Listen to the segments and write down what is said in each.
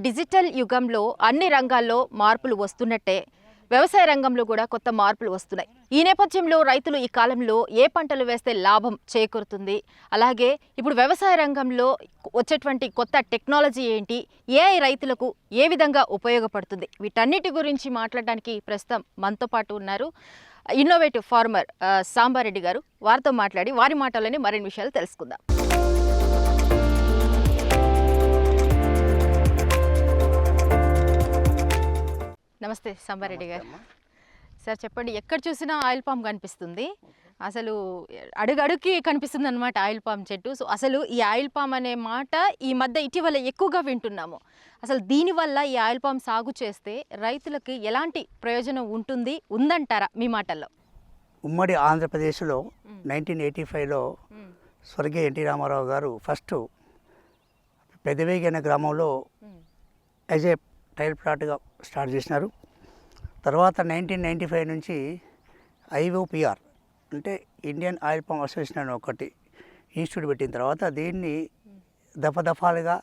Digital యుగంలో అన్ని రంగాల్లో మార్పులు వస్తున్నట్టే వ్యవసాయ రంగంలో కూడా కొత్త మార్పులు వస్తున్నాయి. ఈ నేపథ్యంలో రైతులు ఈ కాలంలో ఏ పంటలు వేస్తే లాభం చేకూరుతుంది, అలాగే ఇప్పుడు వ్యవసాయ రంగంలో వచ్చేటువంటి కొత్త టెక్నాలజీ ఏంటి, ఏఐ రైతులకు ఏ విధంగా ఉపయోగపడుతుంది, వీటన్నిటి గురించి మాట్లాడడానికి ప్రస్తుతం మనతో పాటు ఉన్నారు ఇన్నోవేటివ్ ఫార్మర్ సాంబారెడ్డి గారు. వారితో మాట్లాడి వారి మాటలని మరిన్ని విషయాలు తెలుసుకుందాం. నమస్తే సాంబారెడ్డి గారు. సార్ చెప్పండి, ఎక్కడ చూసినా ఆయిల్ పామ్ కనిపిస్తుంది, అసలు అడుగడుగుకి కనిపిస్తుంది అనమాట ఆయిల్ పామ్ చెట్టు. సో అసలు ఈ ఆయిల్ పామ్ అనే మాట ఈ మధ్య ఇటీవల ఎక్కువగా వింటున్నాము. అసలు దీనివల్ల ఈ ఆయిల్ పామ్ సాగు చేస్తే రైతులకి ఎలాంటి ప్రయోజనం ఉందంటారా మీ మాటల్లో? ఉమ్మడి ఆంధ్రప్రదేశ్లో 1985లో స్వర్గీయ ఎన్టీ రామారావు గారు ఫస్ట్ పెదవేగి అనే గ్రామంలో యాజ్ ఏ టైల్ ప్లాట్గా స్టార్ట్ చేసినారు. తర్వాత 1995 నుంచి IOPR అంటే ఇండియన్ ఆయిల్ పామ్ అసోసియేషన్ అని ఒకటి ఇన్స్టిట్యూట్ పెట్టిన తర్వాత దీన్ని దఫాలుగా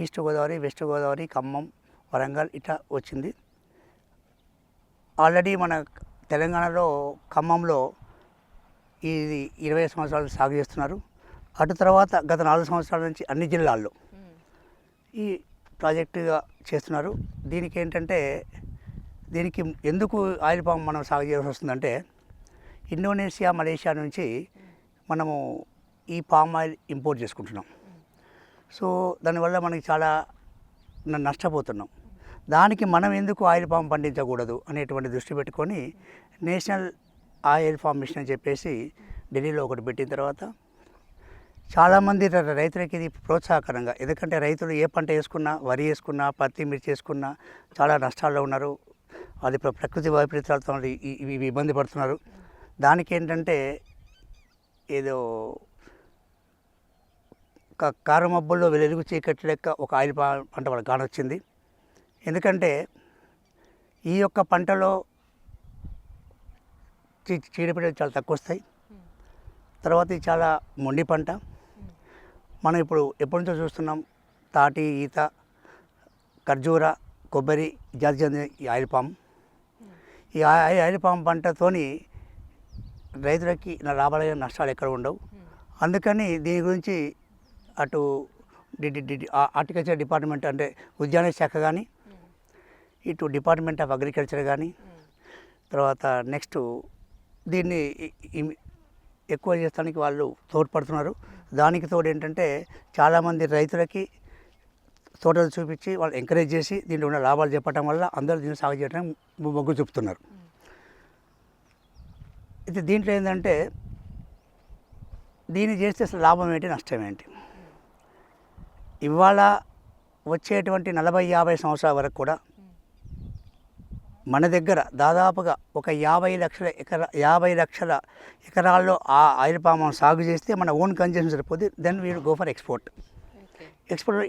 ఈస్ట్ గోదావరి, వెస్ట్ గోదావరి, ఖమ్మం, వరంగల్ ఇట్లా వచ్చింది. ఆల్రెడీ మన తెలంగాణలో ఖమ్మంలో ఇది 20 సంవత్సరాలు సాగు చేస్తున్నారు. అటు తర్వాత గత 4 సంవత్సరాల నుంచి అన్ని జిల్లాల్లో ఈ ప్రాజెక్టుగా చేస్తున్నారు. దీనికి ఏంటంటే దీనికి ఎందుకు ఆయిల్ పామ్ మనం సాగు చేయాల్సి వస్తుందంటే ఇండోనేషియా, మలేషియా నుంచి మనము ఈ పామ్ ఆయిల్ ఇంపోర్ట్ చేసుకుంటున్నాం. సో దానివల్ల మనకి చాలా నష్టపోతున్నాం. దానికి మనం ఎందుకు ఆయిల్ పామ్ పండించకూడదు అనేటువంటి దృష్టి పెట్టుకొని నేషనల్ ఆయిల్ పామ్ మిషన్ అని చెప్పేసి ఢిల్లీలో ఒకటి పెట్టిన తర్వాత చాలామంది రైతులకి ఇది ప్రోత్సాహకరంగా, ఎందుకంటే రైతులు ఏ పంట వేసుకున్నా, వరి వేసుకున్నా, పత్తి, మిర్చి వేసుకున్నా చాలా నష్టాల్లో ఉన్నారు. అది ప్రకృతి వైపరీత్యాలతో ఇవి ఇబ్బంది పడుతున్నారు. దానికి ఏంటంటే ఏదో కారుమబ్బుల్లో వెలుగు చీకటి లెక్క ఒక ఆయిల్ పంట వాళ్ళకి కానొచ్చింది. ఎందుకంటే ఈ యొక్క పంటలో చీడపీడలు చాలా తక్కువ వస్తాయి. తర్వాత ఇది చాలా మొండి పంట. మనం ఇప్పుడు ఎప్పటి నుంచో చూస్తున్నాం, తాటి, ఈత, ఖర్జూర, కొబ్బరి జాతి చెందిన ఈ ఆయిల్ పామ్. ఈ ఆయిల్ పామ్ పంటతోని రైతులకి లాభాలు నష్టాలు ఎక్కడ ఉండవు. అందుకని దీని గురించి అటు హార్టికల్చర్ డిపార్ట్మెంట్ అంటే ఉద్యాన శాఖ కానీ, ఇటు డిపార్ట్మెంట్ ఆఫ్ అగ్రికల్చర్ కానీ, తర్వాత నెక్స్ట్ దీన్ని ఎక్కువ చేస్తానికి వాళ్ళు తోడ్పడుతున్నారు. దానికి తోడు ఏంటంటే చాలామంది రైతులకి తోటలు చూపించి వాళ్ళు ఎంకరేజ్ చేసి దీంట్లో ఉన్న లాభాలు చెప్పడం వల్ల అందరూ దీన్ని సాగు చేయడం మొగ్గు చూపుతున్నారు. అయితే దీంట్లో ఏంటంటే దీన్ని చేస్తే అసలు లాభం ఏంటి, నష్టం ఏంటి? ఇవాళ వచ్చేటువంటి 40-50 సంవత్సరాల వరకు కూడా మన దగ్గర దాదాపుగా ఒక 50 లక్షల ఎకరాల్లో ఆ ఆయిల్ పామ్ సాగు చేస్తే మన ఓన్ కన్జంప్షన్ సరిపోతుంది. Then we'll go for export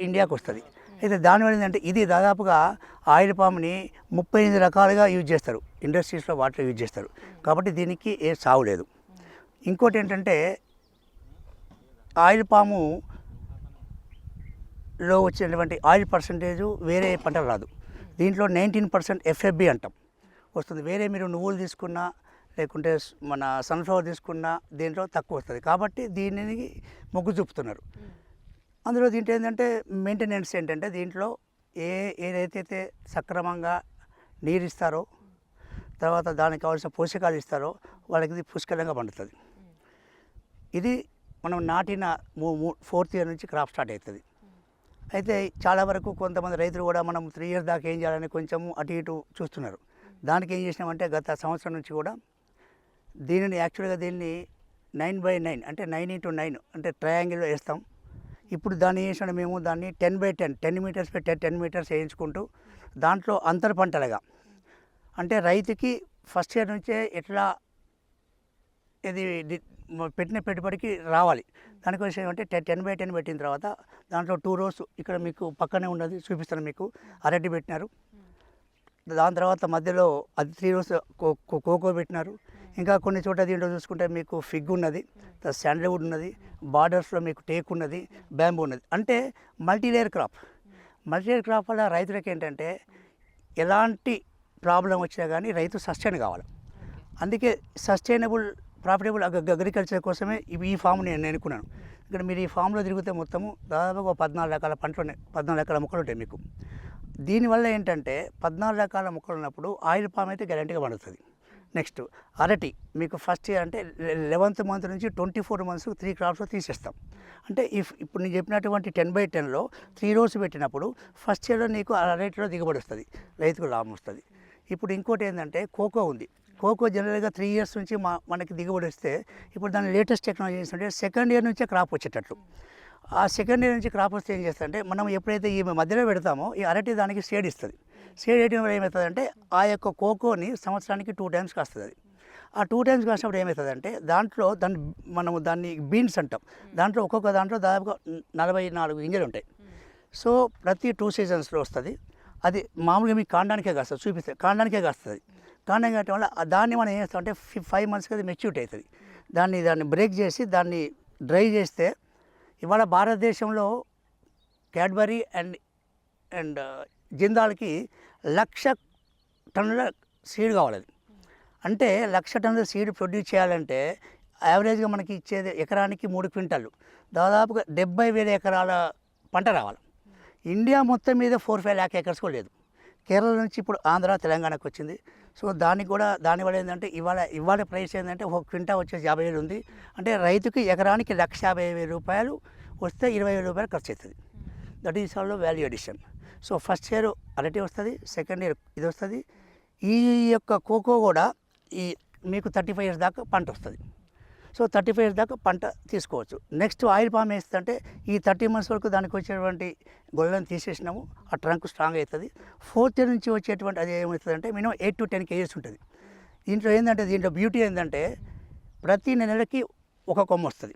ఇండియాకి వస్తుంది. అయితే దానివల్ల ఏంటంటే ఇది దాదాపుగా ఆయిల్ పామ్ని 35 రకాలుగా యూజ్ చేస్తారు, ఇండస్ట్రీస్లో వాటిలో యూజ్ చేస్తారు. కాబట్టి దీనికి ఏ సాగు లేదు. ఇంకోటి ఏంటంటే ఆయిల్ పాములో వచ్చినటువంటి ఆయిల్ పర్సంటేజు వేరే పంట రాదు. దీంట్లో 19% FFB అంటాం వస్తుంది. వేరే మీరు నువ్వులు తీసుకున్నా లేకుంటే మన సన్ఫ్లవర్ తీసుకున్నా దీంట్లో తక్కువ వస్తుంది. కాబట్టి దీనిని మొగ్గు చూపుతున్నారు. అందులో దీంట్లో ఏంటంటే మెయింటెనెన్స్ ఏంటంటే దీంట్లో ఏదైతే సక్రమంగా నీరు ఇస్తారో, తర్వాత దానికి కావాల్సిన పోషకాలు ఇస్తారో వాళ్ళకి ఇది పుష్కలంగా పండుతుంది. ఇది మనం నాటిన 4th ఇయర్ నుంచి క్రాప్ స్టార్ట్ అవుతుంది. అయితే చాలా వరకు కొంతమంది రైతులు కూడా మనం 3 ఇయర్స్ దాకా ఏం చేయాలని కొంచెం అటు ఇటు చూస్తున్నారు. దానికి ఏం చేసినామంటే గత సంవత్సరం నుంచి కూడా దీనిని యాక్చువల్గా దీన్ని 9x9 అంటే 9x9 అంటే ట్రయాంగిల్లో వేస్తాం. ఇప్పుడు దాన్ని చేసిన మేము దాన్ని 10x10 10 మీటర్స్ 10 మీటర్స్ వేయించుకుంటూ దాంట్లో అంతర పంటలుగా, అంటే రైతుకి ఫస్ట్ ఇయర్ నుంచే ఎట్లా ఇది పెట్టిన పెట్టుబడికి రావాలి. దానికోసం ఏమంటే 10x10 పెట్టిన తర్వాత దాంట్లో 2 rows ఇక్కడ మీకు పక్కనే ఉన్నది చూపిస్తాను మీకు, అరటి పెట్టినారు. దాని తర్వాత మధ్యలో అది 3 rows కోకో పెట్టినారు. ఇంకా కొన్ని చోట్ల దీంట్లో చూసుకుంటే మీకు ఫిగ్ ఉన్నది, శాండల్వుడ్ ఉన్నది, బార్డర్స్లో మీకు టేక్ ఉన్నది, బ్యాంబూ ఉన్నది. అంటే మల్టీ లేయర్ క్రాప్. మల్టీఇయర్ క్రాప్ వల్ల రైతులకు ఏంటంటే ఎలాంటి ప్రాబ్లం వచ్చినా కానీ రైతు సస్టైన్ కావాలి. అందుకే సస్టైనబుల్ ప్రాఫిటబుల్ అగ్రికల్చర్ కోసమే ఈ ఫామ్ నేను ఎన్నుకున్నాను. ఇక్కడ మీరు ఈ ఫామ్లో తిరిగితే మొత్తము దాదాపుగా 14 రకాల పంటలు ఉన్నాయి, 14 రకాల మొక్కలు ఉంటాయి మీకు. దీనివల్ల ఏంటంటే 14 రకాల మొక్కలు ఉన్నప్పుడు ఆయిల్ పామ్ అయితే గ్యారెంటీగా పండుతుంది. నెక్స్ట్ అరటి మీకు ఫస్ట్ ఇయర్ అంటే 11th మంత్ నుంచి 24 మంత్స్ 3 క్రాప్స్ తీసేస్తాం. అంటే ఇప్పుడు నేను చెప్పినటువంటి 10/10లో 3 rows పెట్టినప్పుడు ఫస్ట్ ఇయర్లో నీకు అరటిలో దిగుబడి వస్తుంది, రైతుకు లాభం వస్తుంది. ఇప్పుడు ఇంకోటి ఏంటంటే కోకో ఉంది. కోకో జనరల్గా 3 years నుంచి మనకి దిగుబడి వస్తే ఇప్పుడు దాని లేటెస్ట్ టెక్నాలజీ ఏంటంటే సెకండ్ ఇయర్ నుంచే క్రాప్ వచ్చేటట్లు. ఆ సెకండ్ ఇయర్ నుంచి క్రాప్ వస్తే ఏం చేస్తారంటే మనం ఎప్పుడైతే ఈ మధ్యలో పెడతామో ఈ అరటి దానికి షేడ్ ఇస్తుంది. షేడ్ వేయడం వల్ల ఏమవుతుందంటే ఆ యొక్క కోకోని సంవత్సరానికి 2 times కాస్తుంది. అది ఆ 2 times కాసినప్పుడు ఏమవుతుందంటే మనము దాన్ని బీన్స్ అంటాం. దాంట్లో ఒక్కొక్క దాంట్లో దాదాపుగా 44 గింజలు ఉంటాయి. సో ప్రతి 2 seasonsలో వస్తుంది. అది మామూలుగా మీకు కాండానికే కాస్తుంది, చూపిస్తే కాండానికే కాస్తుంది. కాండం కట్టడం వల్ల దాన్ని మనం ఏం చేస్తామంటే 5 monthsకి అది మెచ్యూరిటీ అవుతుంది. దాన్ని బ్రేక్ చేసి దాన్ని డ్రై చేస్తే ఇవాళ భారతదేశంలో క్యాడ్బరీ అండ్ జిందాల్కి 1,00,000 టన్నుల సీడ్ కావాలి. అది అంటే 1,00,000 టన్నుల సీడ్ ప్రొడ్యూస్ చేయాలంటే యావరేజ్గా మనకి ఇచ్చేది ఎకరానికి 3 క్వింటాలు, దాదాపుగా 70,000 ఎకరాల పంట రావాలి. ఇండియా మొత్తం మీద 4-5 lakh acres కూడా లేదు. కేరళ నుంచి ఇప్పుడు ఆంధ్ర తెలంగాణకు వచ్చింది. సో దానివల్ల ఏంటంటే ఇవాళ ప్రైస్ ఏంటంటే ఒక క్వింటా వచ్చేసి 50,000 ఉంది. అంటే రైతుకి ఎకరానికి 1,50,000 రూపాయలు వస్తే 20,000 రూపాయలు ఖర్చు అవుతుంది. That is all value addition. So first year అరటి వస్తుంది, సెకండ్ ఇయర్ ఇది వస్తుంది. ఈ యొక్క కోకో కూడా మీకు 35 years దాకా పంట వస్తుంది. సో 35 years దాకా పంట తీసుకోవచ్చు. నెక్స్ట్ ఆయిల్ పామ్ వేస్తుంటే ఈ 30 months వరకు దానికి వచ్చేటువంటి గొడవలను తీసేసినాము, ఆ ట్రంక్ స్ట్రాంగ్ అవుతుంది. 4th year నుంచి వచ్చేటువంటి అది ఏమవుతుందంటే మినిమం 8 to 10 kgs ఉంటుంది. దీంట్లో బ్యూటీ ఏంటంటే ప్రతి నెలకి ఒక కొమ్మ వస్తుంది.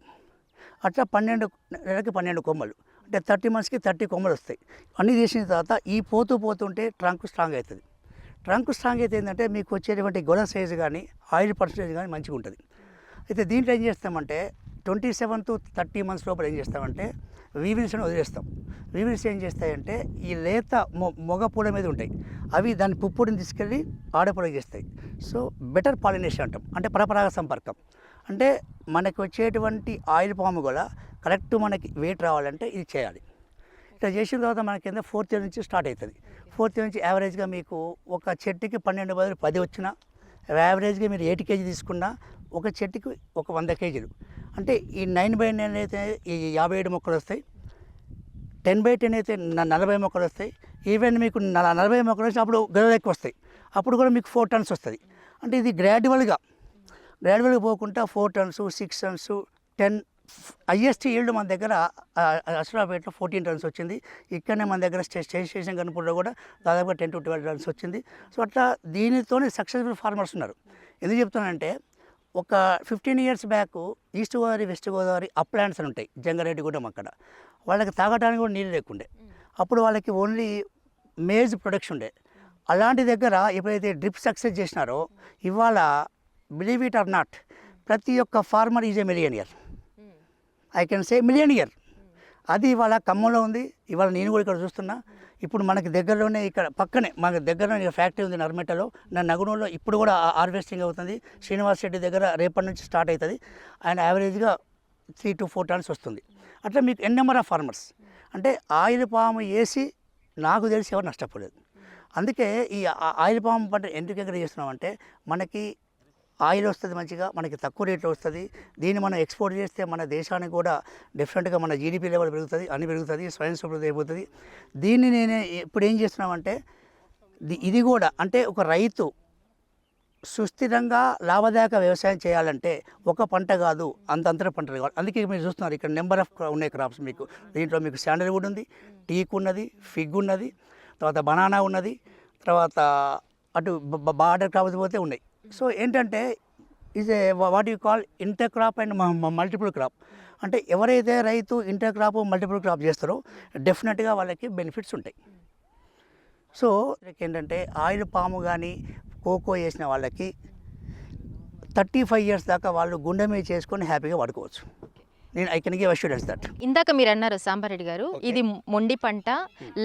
అట్లా 12 నెలలకి 12 కొమ్మలు, అంటే 30 monthsకి 30 కొమ్మలు వస్తాయి. అన్నీ తీసిన తర్వాత ఈ పోతుంటే ట్రంక్ స్ట్రాంగ్ అవుతుంది. ట్రంక్ స్ట్రాంగ్ అయితే ఏంటంటే మీకు వచ్చేటువంటి గొడ సైజు కానీ ఆయిల్ పర్సెంటేజ్ కానీ మంచిగా ఉంటుంది. అయితే దీంట్లో ఏం చేస్తామంటే 27 to 30 months లోపల ఏం చేస్తామంటే వీవిల్స్ని వదిలేస్తాం. వీవిల్స్ ఏం చేస్తాయంటే ఈ లేత మొగ పూల మీద ఉంటాయి, అవి దాని పుప్పుడిని తీసుకెళ్ళి ఆడపూడకి చేస్తాయి. సో బెటర్ పాలినేషన్ అంటాం, అంటే పరపరాగ సంపర్కం. అంటే మనకి వచ్చేటువంటి ఆయిల్ పాము కూడా కరెక్ట్ మనకి వెయిట్ రావాలంటే ఇది చేయాలి. ఇట్లా చేసిన తర్వాత మనకి కింద 4th year నుంచి స్టార్ట్ అవుతుంది. 4th year నుంచి యావరేజ్గా మీకు ఒక చెట్టుకి 12 బదులు 10 వచ్చినా, యావరేజ్గా మీరు 8 kg తీసుకున్నా ఒక చెట్టుకి ఒక 100 kg. అంటే ఈ 9/9 అయితే ఈ 57 మొక్కలు వస్తాయి, 10/10 అయితే 40 మొక్కలు వస్తాయి. ఈవెన్ మీకు 40 మొక్కలు వస్తే అప్పుడు గొడవలు ఎక్కువ వస్తాయి, అప్పుడు కూడా మీకు 4 tons వస్తుంది. అంటే ఇది గ్రాడ్యువల్గా పోకుండా 4 tons, 6 tons, 10. హైయెస్ట్ ఈల్డ్ మన దగ్గర అసరాపేటలో 14 tons వచ్చింది. ఇక్కడనే మన దగ్గర స్టేషన్ కనుపూర్లో కూడా దాదాపుగా 10 to 12 tons వచ్చింది. సో అట్లా దీనితోనే సక్సెస్ఫుల్ ఫార్మర్స్ ఉన్నారు. ఎందుకు చెప్తానంటే ఒక 15 years back East Godavari, West Godavari అప్లాంట్స్ అని ఉంటాయి, జంగారెడ్డిగూడెం అక్కడ. వాళ్ళకి తాగడానికి కూడా నీళ్ళు లేకుండే. అప్పుడు వాళ్ళకి ఓన్లీ మేజ్ ప్రొడక్షన్ ఉండే. అలాంటి దగ్గర ఎప్పుడైతే డ్రిప్ సక్సెస్ చేసినారో ఇవాళ బిలీవ్ ఇట్ ఆర్ నాట్ ప్రతి ఒక్క farmer is a millionaire. I can say millionaire. అది ఇవాళ ఖమ్మంలో ఉంది. ఇవాళ నేను కూడా ఇక్కడ చూస్తున్నా. ఇప్పుడు మనకి దగ్గరలోనే ఇక్కడ పక్కనే మనకి దగ్గరలోనే ఫ్యాక్టరీ ఉంది నర్మెటలో. నగునూరులో ఇప్పుడు కూడా హార్వెస్టింగ్ అవుతుంది. శ్రీనివాస్ రెడ్డి దగ్గర రేపటి నుంచి స్టార్ట్ అవుతుంది. ఆయన యావరేజ్గా 3 to 4 tons వస్తుంది. అట్లా మీకు ఎన్ నెంబర్ ఆఫ్ ఫార్మర్స్. అంటే ఆయిల్ పాము వేసి నాకు తెలిసి ఎవరు నష్టపోలేదు. అందుకే ఈ ఆయిల్ పాము పంట ఎందుకు ఎక్కడ చేస్తున్నామంటే మనకి ఆయిల్ వస్తుంది మంచిగా, మనకి తక్కువ రేట్లో వస్తుంది. దీన్ని మనం ఎక్స్పోర్ట్ చేస్తే మన దేశానికి కూడా డిఫరెంట్గా మన జీడిపి లెవెల్ పెరుగుతుంది, అన్ని పెరుగుతుంది, స్వయం సమృద్ధి అయిపోతుంది. దీన్ని నేను ఇప్పుడు ఏం చేస్తున్నామంటే ఇది కూడా అంటే ఒక రైతు సుస్థిరంగా లాభదాయక వ్యవసాయం చేయాలంటే ఒక పంట కాదు, అంతంతర పంటలు కావాలి. అందుకే మీరు చూస్తున్నారు ఇక్కడ నెంబర్ ఆఫ్ ఉన్నాయి క్రాప్స్ మీకు. దీంట్లో మీకు శాండల్వుడ్ ఉంది, టీక్ ఉన్నది, ఫిగ్ ఉన్నది, తర్వాత బనానా ఉన్నది, తర్వాత అటు బార్డర్ క్రాప్స్ పోతే ఉన్నాయి. సో ఏంటంటే is a what you call inter crop and multiple crop. అంటే ఎవరైతే రైతు ఇంటర్ క్రాప్ మల్టిపుల్ క్రాప్ చేస్తారో డెఫినెట్గా వాళ్ళకి బెనిఫిట్స్ ఉంటాయి. సో ఏంటంటే ఆయిల్ పాము కానీ కోకో వేసిన వాళ్ళకి 35 years దాకా వాళ్ళు గుండె మీద చేసుకొని హ్యాపీగా పడుకోవచ్చు. నేను I can give assurance that. ఇందాక మీరు అన్నారు సాంబారెడ్డి గారు, ఇది మొండి పంట,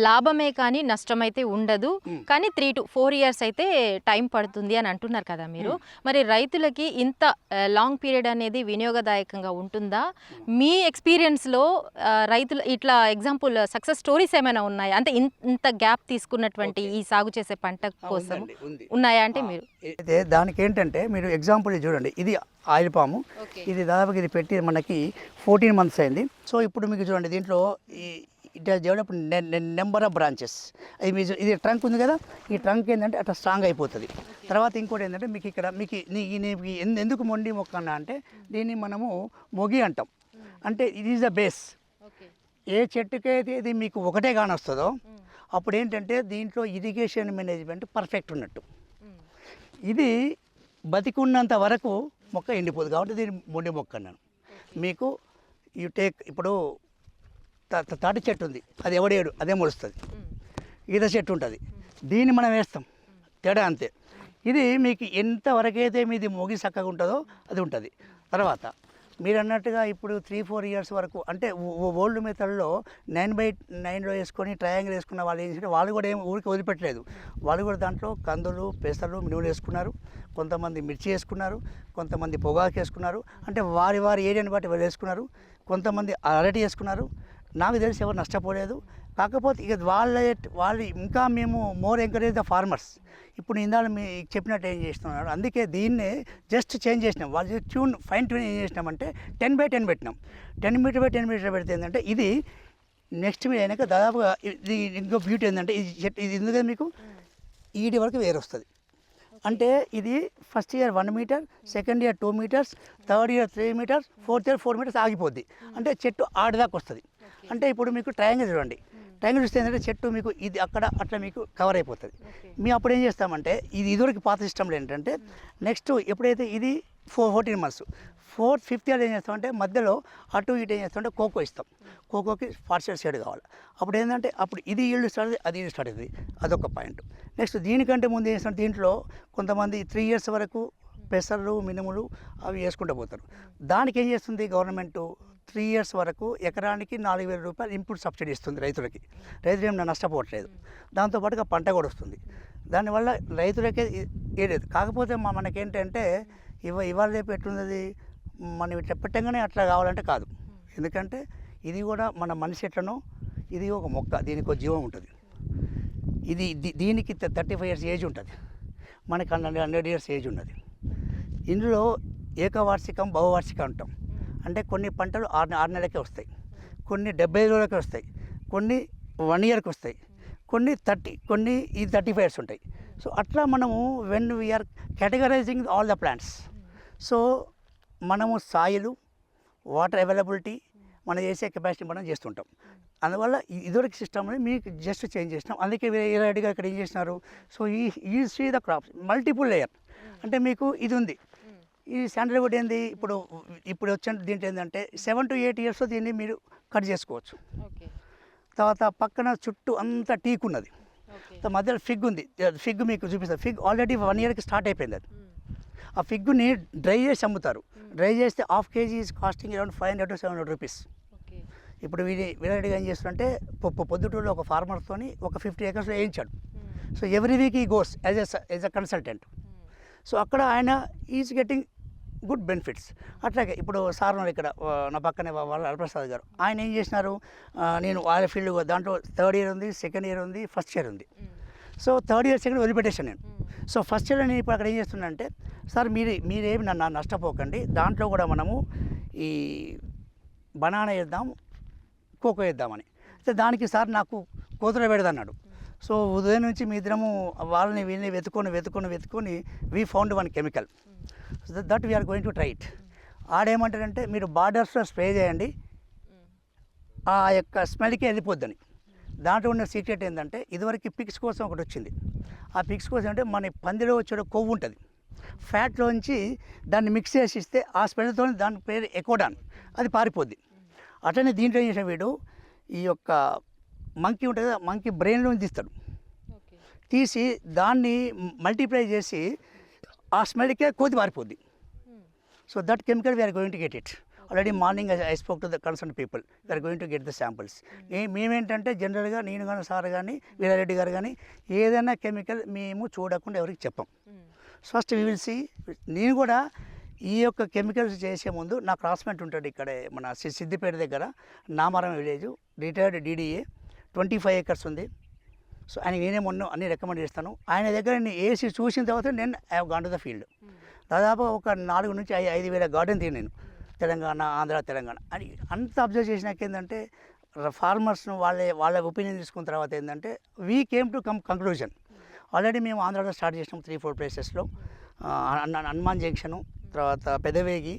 లాభమే కానీ నష్టమైతే ఉండదు, కానీ 3 to 4 years అయితే టైం పడుతుంది అని అంటున్నారు కదా మీరు. మరి రైతులకి ఇంత లాంగ్ పీరియడ్ అనేది వినియోగదాయకంగా ఉంటుందా? మీ ఎక్స్పీరియన్స్లో రైతులు ఇట్లా ఎగ్జాంపుల్ సక్సెస్ స్టోరీస్ ఏమైనా ఉన్నాయా? అంటే ఇంత గ్యాప్ తీసుకున్నటువంటి ఈ సాగు చేసే పంట కోసం ఉన్నాయా అంటే మీరు? అయితే దానికి ఏంటంటే మీరు ఎగ్జాంపుల్ చూడండి, ఇది ఆయిల్ పాము, ఇది దాదాపుగా ఇది పెట్టి మనకి 14 months అయింది. సో ఇప్పుడు మీకు చూడండి దీంట్లో it has develop number of branches. ఇది ట్రంక్ ఉంది కదా, ఈ ట్రంక్ ఏంటంటే అట్లా స్ట్రాంగ్ అయిపోతుంది. తర్వాత ఇంకోటి ఏంటంటే మీకు ఇక్కడ మీకు ఎందుకు మొండి మొక్క అన్నా అంటే దీన్ని మనము మొగి అంటాం. అంటే ఇట్ ఈస్ ద బేస్. ఏ చెట్టుకైతే ఇది మీకు ఒకటే కానొస్తుందో అప్పుడు ఏంటంటే దీంట్లో ఇరిగేషన్ మేనేజ్మెంట్ పర్ఫెక్ట్ ఉన్నట్టు. ఇది బతికున్నంత వరకు మొక్క ఎండిపోదు, కాబట్టి దీన్ని మొండి మొక్క అన్నాను. మీకు యూ టేక్ ఇప్పుడు తాటి చెట్టు ఉంది, అది ఎవడేడు అదే మొలుస్తుంది. ఈత చెట్టు ఉంటుంది, దీన్ని మనం వేస్తాం, తేడా అంతే. ఇది మీకు ఎంతవరకైతే మీది మొగి చక్కగా ఉంటుందో అది ఉంటుంది. తర్వాత మీరు అన్నట్టుగా ఇప్పుడు 3-4 years వరకు అంటే ఓల్డ్ మెథడ్లో 9/9లో వేసుకొని ట్రయాంగిల్ వేసుకున్న వాళ్ళు ఏం చేసి వాళ్ళు కూడా ఏం ఊరికి వదిలిపెట్టలేదు. వాళ్ళు కూడా దాంట్లో కందులు, పెసలు, మినుములు వేసుకున్నారు. కొంతమంది మిర్చి వేసుకున్నారు, కొంతమంది పొగాకు వేసుకున్నారు. అంటే వారి ఏరియాని బట్టి వాళ్ళు వేసుకున్నారు. కొంతమంది అరటి వేసుకున్నారు. నాకు తెలిసి ఎవరు నష్టపోలేదు. కాకపోతే ఇక వాళ్ళు ఇంకా మేము మోర్ ఎంకరేజ్ ద ఫార్మర్స్. ఇప్పుడు ఇందాక మీ చెప్పినట్టు ఏం చేస్తున్నాడు, అందుకే దీన్నే జస్ట్ చేంజ్ చేసినాం. వాళ్ళు ఫైన్ ట్యూన్ ఏం చేసినామంటే 10/10 పెట్టినాం. 10 meter by 10 meter పెడితే ఏంటంటే ఇది నెక్స్ట్ మీద అయినాక దాదాపుగా ఇది ఇంకో బ్యూటీ ఏంటంటే ఇది ఉంది కదా మీకు ఈడి వరకు వేరు వస్తుంది. అంటే ఇది first year 1 meter, second year 2 meters, third year 3 meters, fourth year 4 meters ఆగిపోద్ది. అంటే చెట్టు ఆడిదాకా వస్తుంది. అంటే ఇప్పుడు మీకు ట్రయాంగిల్ చూడండి, ట్రయాంగిల్ చూస్తే ఏంటంటే చెట్టు మీకు ఇది అక్కడ అట్లా మీకు కవర్ అయిపోతుంది. మేము అప్పుడు ఏం చేస్తామంటే ఇది ఇదివరకు పాత సిస్టంలో ఏంటంటే నెక్స్ట్ ఎప్పుడైతే ఇది 14 months 4th 5th year ఏం చేస్తామంటే మధ్యలో అటు ఇటు ఏం చేస్తామంటే కోకో ఇస్తాం. కోకోకి పార్షియల్ షేడ్ కావాలి. అప్పుడు ఏంటంటే అప్పుడు ఇది ఈల్డ్ స్టార్ట్ అవుతుంది, అది ఈల్డ్ స్టార్ట్ అవుతుంది. అదొక పాయింట్. నెక్స్ట్ దీనికంటే ముందు ఏం చేస్తాం, దీంట్లో కొంతమంది 3 years వరకు పెసర్లు, మినుములు అవి వేసుకుంటూ పోతారు. దానికి ఏం చేస్తుంది గవర్నమెంట్ 3 years వరకు ఎకరానికి 4,000 రూపాయలు ఇన్పుట్ సబ్సిడీ ఇస్తుంది రైతులకి. రైతులు ఏమైనా నష్టపోవట్లేదు. దాంతోపాటుగా పంట కూడా వస్తుంది. దానివల్ల రైతులకే ఏలేదు. కాకపోతే మనకేంటంటే ఇవాళ రేపు ఎట్లున్నది, మనం ఇట్లా పెట్టంగానే అట్లా కావాలంటే కాదు. ఎందుకంటే ఇది కూడా మన మనిషి ఎట్లనో ఇది ఒక మొక్క, దీనికి ఒక జీవం ఉంటుంది. దీనికి 35 years ఏజ్ ఉంటుంది, మనకి 100 years ఏజ్ ఉన్నది. ఇందులో ఏకవార్షికం, బహువార్షికం అంటాం. అంటే కొన్ని పంటలు 6 నెలలకే వస్తాయి, కొన్ని 75 రోజులకే వస్తాయి, కొన్ని 1 yearకి వస్తాయి, కొన్ని 35 years ఉంటాయి. సో అట్లా మనము when we're categorizing all the plants, so మనము సాయిలు, వాటర్ అవైలబిలిటీ, మనం చేసే కెపాసిటీ మనం చేస్తుంటాం. అందువల్ల ఇదివరకు సిస్టమ్ని మీకు జస్ట్ చేంజ్ చేసినాం. అందుకే వేరేగా ఇక్కడ ఏం చేసినారు, సో ఈ see the crops multiple layer. అంటే మీకు ఇది ఉంది, ఈ శాండల్వుడ్ ఏంది ఇప్పుడు వచ్చిన దీంట్లో ఏంటంటే 7 to 8 years దీన్ని మీరు కట్ చేసుకోవచ్చు. తర్వాత పక్కన చుట్టూ అంతా టీక్ ఉన్నది, మధ్యలో ఫిగ్ ఉంది. ఫిగ్ మీకు చూపిస్తారు. ఫిగ్ ఆల్రెడీ 1 yearకి స్టార్ట్ అయిపోయింది. అది ఆ ఫిగ్ని డ్రై చేసి అమ్ముతారు. డ్రై చేస్తే ½ kg is costing around 500 to 700 rupees. ఇప్పుడు వీడిగా ఏం చేస్తారంటే పొద్దుటూరులో ఒక ఫార్మర్తోని ఒక 50 acres వేయించాడు. సో ఎవ్రీ వీక్ ఈ goes as a consultant. So అక్కడ ఆయన ఈజ్ గెట్టింగ్ గుడ్ బెనిఫిట్స్. అట్లాగే ఇప్పుడు సార్ ఇక్కడ నా పక్కనే వాళ్ళ హరిప్రసాద్ గారు, ఆయన ఏం చేసినారు, నేను వాళ్ళ ఫీల్డ్ దాంట్లో 3rd year ఉంది, 2nd year ఉంది, 1st year ఉంది. సో 3rd year 2nd వదిలిపెట్టేసాను నేను. సో 1st year నేను ఇప్పుడు అక్కడ ఏం చేస్తున్నా అంటే, సార్ మీరేమి నన్ను నష్టపోకండి, దాంట్లో కూడా మనము ఈ బనానా వేద్దాం, కోకో వేద్దామని. అయితే దానికి సార్ నాకు కోతులు పెడదన్నాడు. సో ఉదయం నుంచి మీ ఇద్దరము వాళ్ళని వీళ్ళని వెతుకొని we found one chemical, that we're going to try it. ఆడేమంటారంటే మీరు బార్డర్స్లో స్ప్రే చేయండి, ఆ యొక్క స్మెల్కి వెళ్ళిపోద్దని. దాంట్లో ఉన్న సీక్రెట్ ఏంటంటే ఇదివరకు పిక్స్ కోసం ఒకటి వచ్చింది. ఆ పిక్స్ కోసం అంటే మన పందిలో వచ్చే కొవ్వు ఉంటుంది, ఫ్యాట్లోంచి దాన్ని మిక్స్ చేసి ఇస్తే ఆ స్మెల్తో దాని పేరు ఎకోడాన్, అది పారిపోద్ది. అట్లనే దీంట్లో ఏం చేసిన వీడు ఈ యొక్క మంకీ ఉంటుంది కదా, మంకీ బ్రెయిన్లో తీస్తాడు, తీసి దాన్ని మల్టిప్లై చేసి ఆ స్మెల్కే కోతి పారిపోద్ది. So that chemical we're going to get it. Already morning I spoke to the concern people we're going to get the samples. మేమేంటంటే జనరల్గా నేను కానీ సార్ కానీ వీరారెడ్డి గారు కానీ ఏదైనా కెమికల్ మేము చూడకుండా ఎవరికి చెప్పం. First we will see. నేను కూడా ఈ యొక్క కెమికల్స్ చేసే ముందు నా క్లాస్మేట్ ఉంటాడు ఇక్కడ మన సిద్దిపేట దగ్గర నామారం విలేజ్, రిటైర్డ్ DDA, 25 acres ఉంది. సో ఆయనకి నేనే మొన్న అన్ని రికమెండ్ చేస్తాను. ఆయన దగ్గర నేను ఏసీ చూసిన తర్వాత నేను I have gone to the field. దాదాపు ఒక 4 నుంచి 5,000 గార్డెన్ తిని నేను తెలంగాణ, ఆంధ్ర, తెలంగాణ అని అంత అబ్జర్వ్ చేసినాక ఏంటంటే ఫార్మర్స్ను వాళ్ళ ఒపీనియన్ తీసుకున్న తర్వాత ఏంటంటే we came to conclusion. Already మేము ఆంధ్రాలో స్టార్ట్ చేసినాం 3-4 ప్లేసెస్లో. హనుమాన్ జంక్షను, తర్వాత పెదవేగి,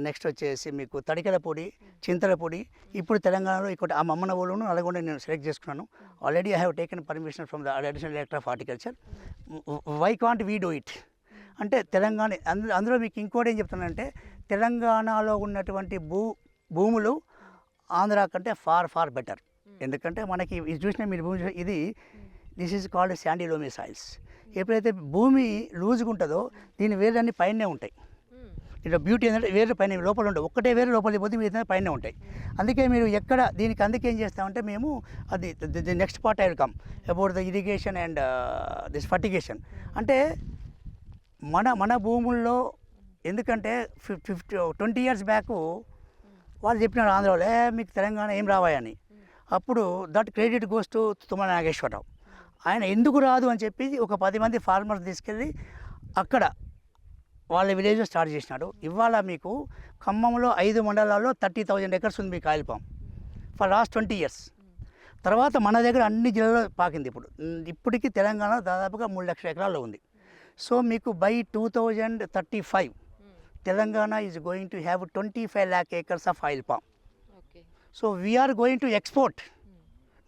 నెక్స్ట్ వచ్చేసి మీకు తడికెలపూడి, చింతలపూడి, ఇప్పుడు తెలంగాణలో ఇక్కడ ఆ మమ్మనవోలును నల్గొండ నేను సెలెక్ట్ చేసుకున్నాను. Already I have taken permission from the additional director of horticulture. Why can't we do it అంటే తెలంగాణ అందులో మీకు ఇంకోటి ఏం చెప్తున్నానంటే తెలంగాణలో ఉన్నటువంటి భూములు ఆంధ్ర కంటే ఫార్ బెటర్. ఎందుకంటే మనకి ఇది చూసిన మీరు భూమి ఇది this is called Sandy loamy soils. ఎప్పుడైతే భూమి లూజ్గా ఉంటుందో దీని వేర్లన్నీ పైనే ఉంటాయి. ఇట్లా బ్యూటీ ఏంటంటే వేరే పైన లోపల ఉండవు, ఒక్కటే వేరే లోపలికి పోతే మిగతా పైన ఉంటాయి. అందుకే మీరు ఎక్కడ దీనికి అందుకే ఏం చేస్తామంటే మేము అది the next part I will come about the irrigation and this fertigation. అంటే మన భూముల్లో ఎందుకంటే 20 years బ్యాక్ వాళ్ళు చెప్పినారు ఆంధ్రాలో మీకు తెలంగాణ ఏం రావాయని. అప్పుడు that credit goes to Tummala Nageswara Rao. ఆయన ఎందుకు రాదు అని చెప్పి ఒక 10 మంది ఫార్మర్స్ తీసుకెళ్ళి అక్కడ వాళ్ళ విలేజ్లో స్టార్ట్ చేసినాడు. ఇవాళ మీకు ఖమ్మంలో 5 మండలాల్లో 30,000 acres ఉంది మీకు oil palm for last 20 years. తర్వాత మన దగ్గర అన్ని జిల్లాలో పాకింది. ఇప్పటికీ తెలంగాణ దాదాపుగా 3 లక్షల ఎకరాల్లో ఉంది. సో మీకు by 2035 Telangana is going to have 25 lakh acres of oil palm. So we're going to export,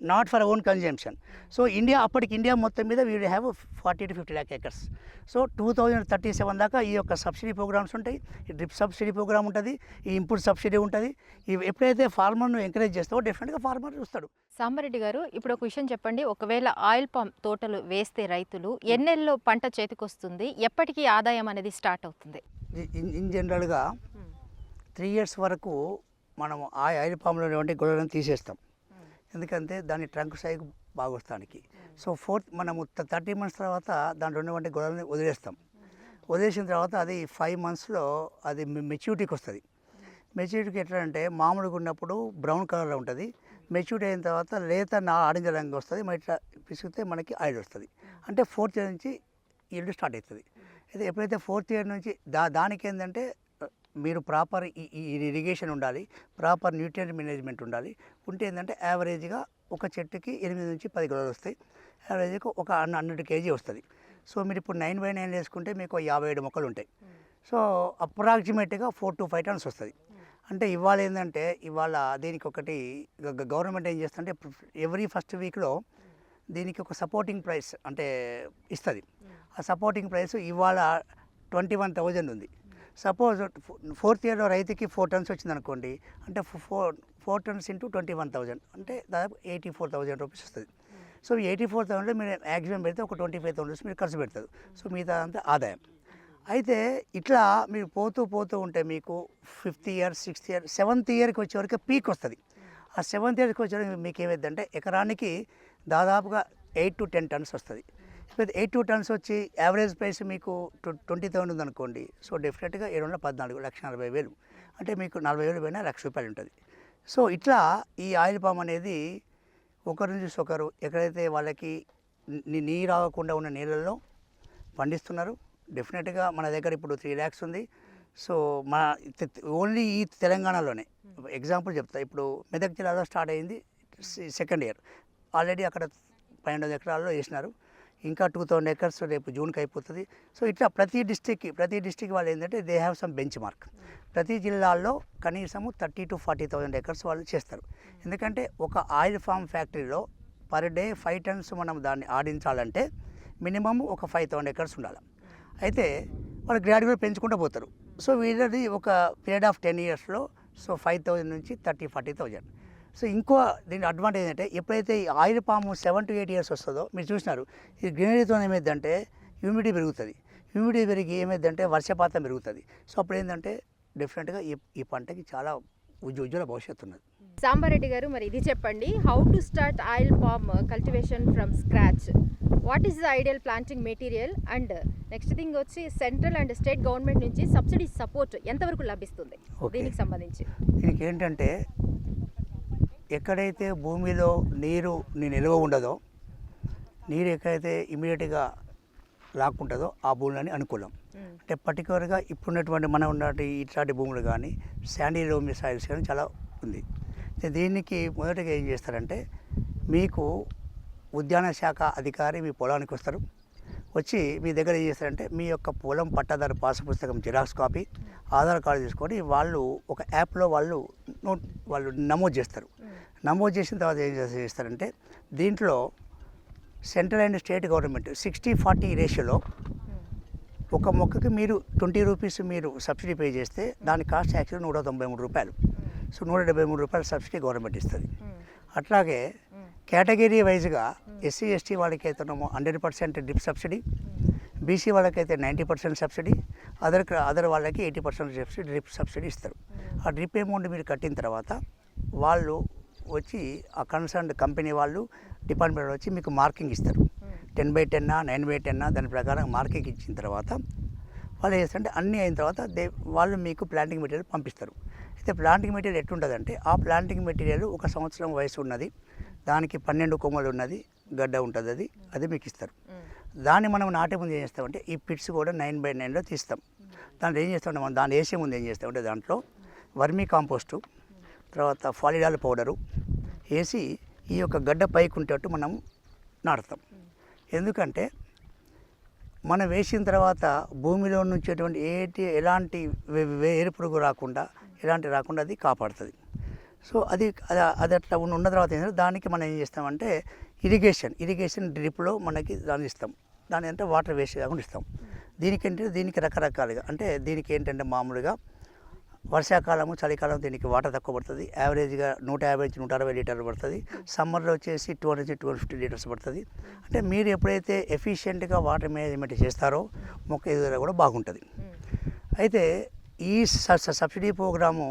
not for own consumption. So India మొత్తం మీద we will have 40 to 50 lakh acres. So 2037 దాకా ఈ యొక్క సబ్సిడీ ప్రోగ్రామ్స్ ఉంటాయి. ఈ drip subsidy programme ఉంటుంది, ఈ input subsidy ఉంటుంది. ఇవి ఎప్పుడైతే ఫార్మర్ను ఎంకరేజ్ చేస్తావో డెఫినెట్గా ఫార్మర్ చూస్తాడు. సాంబారెడ్డి గారు, ఇప్పుడు ఒక విషయం చెప్పండి. ఒకవేళ ఆయిల్ పామ్ తోటలు వేస్తే రైతులు ఎన్నెల్లో పంట చేతికొస్తుంది, ఎప్పటికీ ఆదాయం అనేది స్టార్ట్ అవుతుంది? ఇన్ జనరల్గా 3 years వరకు మనం ఆయిల్ పామ్లో ఉండే గొడవలను తీసేస్తాం. ఎందుకంటే దాని ట్రంక్ సైజు బాగా వస్తానికి. సో మనము 30 months తర్వాత దాంట్లో ఉన్నటువంటి గొడవలని వదిలేస్తాం. వదిలేసిన తర్వాత అది 5 monthsలో అది మెచ్యూరిటీకి వస్తుంది. మెచ్యూరిటీకి ఎట్లా అంటే మామూలుగా ఉన్నప్పుడు బ్రౌన్ కలర్లో ఉంటుంది. మెచ్యూరిటీ అయిన తర్వాత లేత ఆరెంజ్ రంగు వస్తుంది. మరి ఇట్లా పిసిగితే మనకి ఆయిల్ వస్తుంది. అంటే 4th year నుంచి ఈల్డ్ స్టార్ట్ అవుతుంది. అయితే ఎప్పుడైతే 4th year నుంచి దానికి ఏంటంటే మీరు ప్రాపర్ ఇరిగేషన్ ఉండాలి, ప్రాపర్ న్యూట్రియంట్ మేనేజ్మెంట్ ఉండాలి. ఉంటే ఏంటంటే యావరేజ్గా ఒక చెట్టుకి 8 నుంచి 10 గొడవలు వస్తాయి. యావరేజ్గా ఒక 100 kg వస్తుంది. సో మీరు ఇప్పుడు 9/9 వేసుకుంటే మీకు 57 మొక్కలు ఉంటాయి. సో అప్రాక్సిమేట్గా 4 to 5 tons వస్తుంది. అంటే ఇవాళ ఏంటంటే దీనికి ఒకటి గవర్నమెంట్ ఏం చేస్తుంటే ఎవ్రీ ఫస్ట్ వీక్లో దీనికి ఒక సపోర్టింగ్ ప్రైస్ అంటే ఇస్తుంది. ఆ సపోర్టింగ్ ప్రైస్ ఇవాళ 21,000 ఉంది. సపోజ్ 4th yearలో రైతుకి 4 tons వచ్చింది అనుకోండి, అంటే 4 tons into 21,000 అంటే దాదాపు 84,000 రూపీస్ వస్తుంది. సో 84,000లో మీరు మ్యాక్సిమం పెడితే ఒక 25,000 రూపీస్ మీరు ఖర్చు పెడతారు. సో మిగతా అంతా ఆదాయం. అయితే ఇట్లా మీరు పోతూ ఉంటే మీకు 5th year, 6th year, 7th yearకి వచ్చేవరకు పీక్ వస్తుంది. ఆ 7th yearకి వచ్చేవరకు మీకు ఏమైందంటే ఎకరానికి దాదాపుగా 8 to 10 tons వస్తుంది. 8 to 10 tons వచ్చి యావరేజ్ ప్రైస్ మీకు 20,000 ఉందనుకోండి. సో డెఫినెట్గా 714 1,40,000 అంటే మీకు 40,000 పైన ₹1,00,000 ఉంటుంది. సో ఇట్లా ఈ ఆయిల్ పామ్ అనేది ఒకరిని చూసి ఒకరు ఎక్కడైతే వాళ్ళకి నీరు ఆగకుండా ఉన్న నీళ్ళల్లో పండిస్తున్నారు. డెఫినెట్గా మన దగ్గర ఇప్పుడు 3 lakhs ఉంది. సో మన ఓన్లీ ఈ తెలంగాణలోనే ఎగ్జాంపుల్ చెప్తా. ఇప్పుడు మెదక్ జిల్లాలో స్టార్ట్ అయింది 2nd year. ఆల్రెడీ అక్కడ 12 ఎకరాల్లో వేసినారు. ఇంకా 2,000 acres రేపు జూన్కి అయిపోతుంది. సో ఇట్లా ప్రతి డిస్టిక్ వాళ్ళు ఏంటంటే they have some bench mark. ప్రతి జిల్లాల్లో కనీసము 30,000 to 40,000 acres వాళ్ళు చేస్తారు. ఎందుకంటే ఒక ఆయిల్ ఫామ్ ఫ్యాక్టరీలో పర్ డే 5 tons మనం దాన్ని ఆడించాలంటే మినిమమ్ ఒక 5,000 acres ఉండాలి. అయితే వాళ్ళు గ్రాడ్యుయేట్ పెంచుకుంటూ పోతారు. సో వీళ్ళది ఒక పీరియడ్ ఆఫ్ 10 yearsలో సో 5,000 నుంచి 30,000-40,000. సో ఇంకో దీని అడ్వాంటేజ్ ఏంటంటే ఎప్పుడైతే ఈ ఆయిల్ పాము 7 to 8 years వస్తుందో మీరు చూసినారు, ఈ గ్రీనరీతో ఏమైందంటే హ్యూమిడిటీ పెరుగుతుంది. హ్యూమిడిటీ పెరిగి ఏమైందంటే వర్షపాతం పెరుగుతుంది. సో అప్పుడు ఏంటంటే డెఫినెట్గా ఈ పంటకి చాలా ఉజ్వల భవిష్యత్తు ఉన్నది. సాంబారెడ్డి గారు, మరి ఇది చెప్పండి, how to start oil palm cultivation from scratch, what is the ideal planting material, and next thing వచ్చి సెంట్రల్ అండ్ స్టేట్ గవర్నమెంట్ నుంచి సబ్సిడీ సపోర్ట్ ఎంతవరకు లభిస్తుంది దీనికి సంబంధించి? దీనికి ఏంటంటే ఎక్కడైతే భూమిలో నీరు నిల్వ ఉండదో, నీరు ఎక్కడైతే ఇమీడియట్గా లాక్కుంటుందో ఆ భూములని అనుకూలం. అంటే పర్టికులర్గా ఇప్పుడున్నటువంటి మనం ఉన్నటువంటి ఇట్లాంటి భూములు కానీ శాండీ లోమి సాయిల్స్ కానీ చాలా ఉంది. అయితే దీనికి మొదటగా ఏం చేస్తారంటే, మీకు ఉద్యాన శాఖ అధికారి మీ పొలానికి వస్తారు. వచ్చి మీ దగ్గర ఏం చేస్తారంటే, మీ యొక్క పొలం పట్టాదారు పాస్ పుస్తకం జిరాక్స్ కాపీ, ఆధార్ కార్డు తీసుకొని వాళ్ళు ఒక యాప్లో వాళ్ళు నమోదు చేస్తారు. నమోదు చేసిన తర్వాత ఏం చేస్తారంటే, దీంట్లో సెంట్రల్ అండ్ స్టేట్ గవర్నమెంట్ 60-40 రేషియోలో ఒక మొక్కకి మీరు 20 రూపీస్ మీరు సబ్సిడీ పే చేస్తే దాని కాస్ట్ యాక్చువల్ 193 రూపాయలు. సో 173 రూపాయలు సబ్సిడీ గవర్నమెంట్ ఇస్తుంది. అట్లాగే కేటగిరీ వైజ్గా ఎస్సీ ఎస్టీ వాళ్ళకి అయితేనేమో 100% డ్రిప్ సబ్సిడీ, బీసీ వాళ్ళకైతే 90% సబ్సిడీ, అదర్ వాళ్ళకి 80% డ్రిప్ సబ్సిడీ ఇస్తారు. ఆ డ్రిప్ అమౌంట్ మీరు కట్టిన తర్వాత వాళ్ళు వచ్చి ఆ కన్సర్న్డ్ కంపెనీ వాళ్ళు డిపార్ట్మెంట్ వచ్చి మీకు మార్కింగ్ ఇస్తారు. 10/10 9/10 దాని ప్రకారం మార్కింగ్ ఇచ్చిన తర్వాత వాళ్ళు ఏం చేస్తారంటే, అన్నీ అయిన తర్వాత వాళ్ళు మీకు ప్లాంటింగ్ మెటీరియల్ పంపిస్తారు. అయితే ప్లాంటింగ్ మెటీరియల్ ఎట్లుంటుందంటే, ఆ ప్లాంటింగ్ మెటీరియల్ 1 సంవత్సరం వయసు ఉన్నది, దానికి 12 కొమ్మలు ఉన్నది, గడ్డ ఉంటుంది, అది మీకు ఇస్తారు. దాన్ని మనం నాటే ముందు ఏం చేస్తామంటే, ఈ పిట్స్ కూడా 9/9లో తీస్తాం. దాంట్లో ఏం చేస్తామంటే, మనం దాన్ని వేసే ముందు ఏం చేస్తామంటే, దాంట్లో వర్మీ కాంపోస్టు, తర్వాత ఫాలిడాల్ పౌడరు వేసి ఈ యొక్క గడ్డ పైకి ఉండేటట్టు మనం నాటుతాం. ఎందుకంటే మనం వేసిన తర్వాత భూమిలో నుంచి ఎలాంటి వేరు పురుగు రాకుండా అది కాపాడుతుంది. సో అది అట్లా ఉన్న తర్వాత ఏంటంటే, దానికి మనం ఏం చేస్తామంటే ఇరిగేషన్ డ్రిప్లో మనకి దాన్ని ఇస్తాం. దాని అంటే వాటర్ వేస్ట్ కాకుండా ఇస్తాం. దీనికి రకరకాలుగా అంటే దీనికి ఏంటంటే, మామూలుగా వర్షాకాలము చలికాలం దీనికి వాటర్ తక్కువ పడుతుంది. యావరేజ్గా 150-160 లీటర్లు పడుతుంది. సమ్మర్లో వచ్చేసి 200-250 లీటర్స్ పడుతుంది. అంటే మీరు ఎప్పుడైతే ఎఫిషియెంట్గా వాటర్ మేనేజ్మెంట్ చేస్తారో మొక్క ఎదుగుదల కూడా బాగుంటుంది. అయితే ఈ సబ్సిడీ ప్రోగ్రాము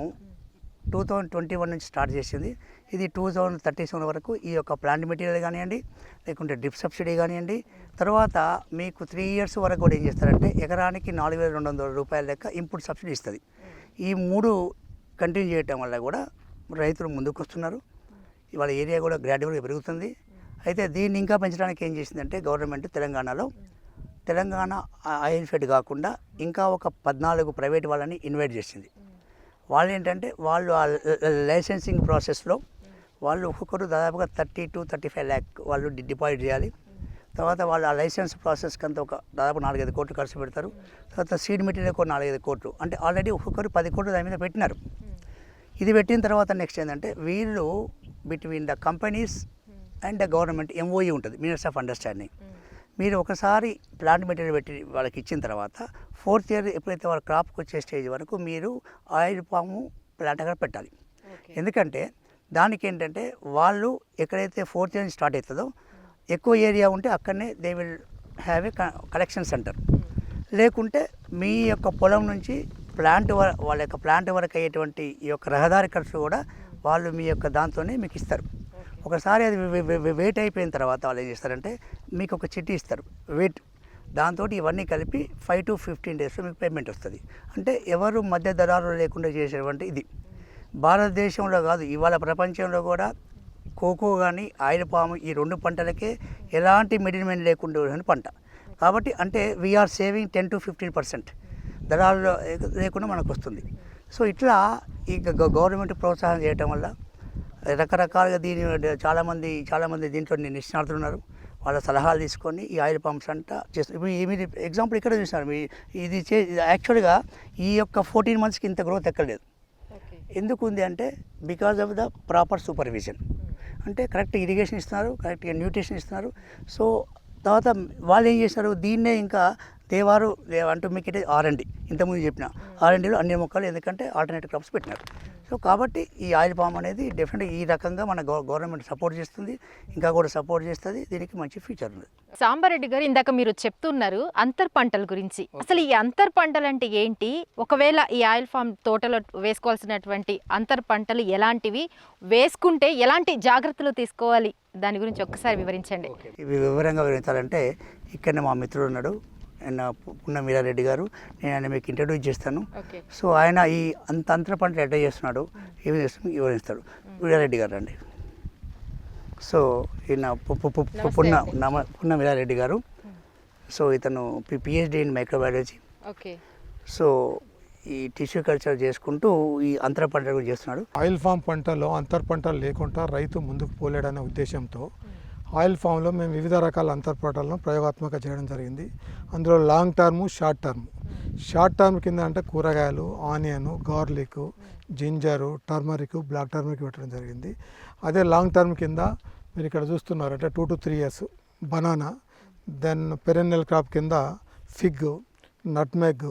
2021 నుంచి స్టార్ట్ చేసింది. ఇది 2037 వరకు ఈ యొక్క ప్లాంట్ మెటీరియల్ కానివ్వండి, లేకుంటే డ్రిప్ సబ్సిడీ కానివ్వండి, తర్వాత మీకు 3 ఇయర్స్ వరకు కూడా ఏం చేస్తారంటే, ఎకరానికి 4,200 రూపాయల లెక్క ఇన్పుట్ సబ్సిడీ ఇస్తుంది. ఈ 3 కంటిన్యూ చేయటం వల్ల కూడా రైతులు ముందుకు వస్తున్నారు. వాళ్ళ ఏరియా కూడా గ్రాడ్యువల్గా పెరుగుతుంది. అయితే దీన్ని ఇంకా పెంచడానికి ఏం చేసిందంటే, గవర్నమెంట్ తెలంగాణ ఆయిల్ ఫెడ్ కాకుండా ఇంకా ఒక 14 ప్రైవేట్ వాళ్ళని ఇన్వైట్ చేసింది. వాళ్ళు ఏంటంటే, వాళ్ళు ఆ లైసెన్సింగ్ ప్రాసెస్లో వాళ్ళు ఒక్కొక్కరు దాదాపుగా 30-35 lakh వాళ్ళు డిపాజిట్ చేయాలి. తర్వాత వాళ్ళు ఆ లైసెన్స్ ప్రాసెస్కి అంతా ఒక దాదాపు 4-5 కోట్లు ఖర్చు పెడతారు. తర్వాత సీడ్ మెటీరియల్ ఒక 4-5 కోట్లు, అంటే ఆల్రెడీ ఒక్కొక్కరు 10 కోట్లు దాని మీద పెట్టినారు. ఇది పెట్టిన తర్వాత నెక్స్ట్ ఏంటంటే, వీళ్ళు between the companies and the government MOU ఉంటుంది, మినిట్స్ ఆఫ్ అండర్స్టాండింగ్. మీరు ఒకసారి ప్లాంట్ మెటీరియల్ పెట్టి వాళ్ళకి ఇచ్చిన తర్వాత 4th ఇయర్ ఎప్పుడైతే వాళ్ళ క్రాప్కి వచ్చే స్టేజ్ వరకు మీరు ఆయిల్ పాము ప్లాంట్ అక్కడ పెట్టాలి. ఎందుకంటే దానికి ఏంటంటే, వాళ్ళు ఎక్కడైతే 4th ఇయర్ స్టార్ట్ అవుతుందో ఎక్కువ ఏరియా ఉంటే అక్కడనే they will have a collection centre. లేకుంటే మీ యొక్క పొలం నుంచి వాళ్ళ యొక్క ప్లాంట్ వరకు అయ్యేటువంటి ఈ యొక్క రహదారి ఖర్చు కూడా వాళ్ళు మీ యొక్క దాంతోనే మీకు ఇస్తారు. ఒకసారి అది వెయిట్ అయిపోయిన తర్వాత వాళ్ళు ఏం చేస్తారంటే, మీకు ఒక చిట్టి ఇస్తారు వెయిట్. దాంతో ఇవన్నీ కలిపి 5 to 15 డేస్లో మీకు పేమెంట్ వస్తుంది. అంటే ఎవరు మధ్య దళారులు లేకుండా చేసేటువంటి ఇది భారతదేశంలో కాదు, ఇవాళ ప్రపంచంలో కూడా కోకో కానీ ఆయిల్ పాము ఈ 2 పంటలకే ఎలాంటి మిడిల్మెన్ లేకుండా ఉన్న పంట. కాబట్టి అంటే వీఆర్ సేవింగ్ 10 to 15% దళాలు లేకుండా మనకు వస్తుంది. సో ఇట్లా ఈ గవర్నమెంట్ ప్రోత్సాహం చేయటం వల్ల రకరకాలుగా చాలామంది దీంట్లో నిష్ణాతులు ఉన్నారు. వాళ్ళ సలహాలు తీసుకొని ఈ ఆయిల్ పంప్స్ అంట చేస్తారు. మీరు ఎగ్జాంపుల్ ఇక్కడ చూసినారు, ఇది యాక్చువల్గా ఈ యొక్క 14 monthsకి ఇంత గ్రోత్ ఎక్కలేదు. ఎందుకు ఉంది అంటే, because of the proper supervision. అంటే కరెక్ట్ ఇరిగేషన్ ఇస్తున్నారు, కరెక్ట్గా న్యూట్రిషన్ ఇస్తున్నారు. సో తర్వాత వాళ్ళు ఏం చేస్తారు, దీన్నే ఇంకా దేవారు అంటూ మీకు R&D ఇంతకుముందు చెప్పిన R&Dలో అన్ని మొక్కలు, ఎందుకంటే ఆల్టర్నేటివ్ క్రాప్స్ పెట్టినారు. సో కాబట్టి ఈ ఆయిల్ పామ్ అనేది డెఫినెట్గా ఈ రకంగా మన గవర్నమెంట్ సపోర్ట్ చేస్తుంది, ఇంకా కూడా సపోర్ట్ చేస్తుంది. దీనికి మంచి ఫ్యూచర్ ఉంది. సాంబారెడ్డి గారు, ఇందాక మీరు చెప్తున్నారు అంతర్ పంటల గురించి. అసలు ఈ అంతర్ పంటలు అంటే ఏంటి? ఒకవేళ ఈ ఆయిల్ ఫామ్ తోటలో వేసుకోవాల్సినటువంటి అంతర్ పంటలు ఎలాంటివి, వేసుకుంటే ఎలాంటి జాగ్రత్తలు తీసుకోవాలి, దాని గురించి ఒక్కసారి వివరించండి. ఇవి వివరంగా వివరించాలంటే ఇక్కడనే మా మిత్రుడు ఉన్నాడు, ఆయన పున్న మీరారెడ్డి గారు. నేను ఆయన మీకు ఇంట్రడ్యూస్ చేస్తాను. సో ఆయన ఈ అంతర పంటలు ఎట్లా చేస్తున్నాడు, ఏమి చేస్తున్నాడు వివరిస్తాడు. మీరారెడ్డి గారు అండి. సో ఈయన పున్న మీరారెడ్డి గారు. సో ఇతను పిహెచ్డి ఇన్ మైక్రోబయాలజీ. సో ఈ టిష్యూ కల్చర్ చేసుకుంటూ ఈ అంతర పంటలు చేస్తున్నాడు. ఆయిల్ ఫామ్ పంటలో అంతర్ పంటలు లేకుండా రైతు ముందుకు పోలేడనే ఉద్దేశంతో ఆయిల్ ఫామ్లో మేము వివిధ రకాల అంతర్ పంటలను ప్రయోగాత్మక చేయడం జరిగింది. అందులో long term, short term. Short term కింద అంటే కూరగాయలు, onion, garlic, ginger, turmeric, black turmeric పెట్టడం జరిగింది. అదే లాంగ్ టర్మ్ కింద మీరు ఇక్కడ చూస్తున్నారు అంటే 2 to 3 years banana, then perennial crop కింద ఫిగ్, నట్మెగ్,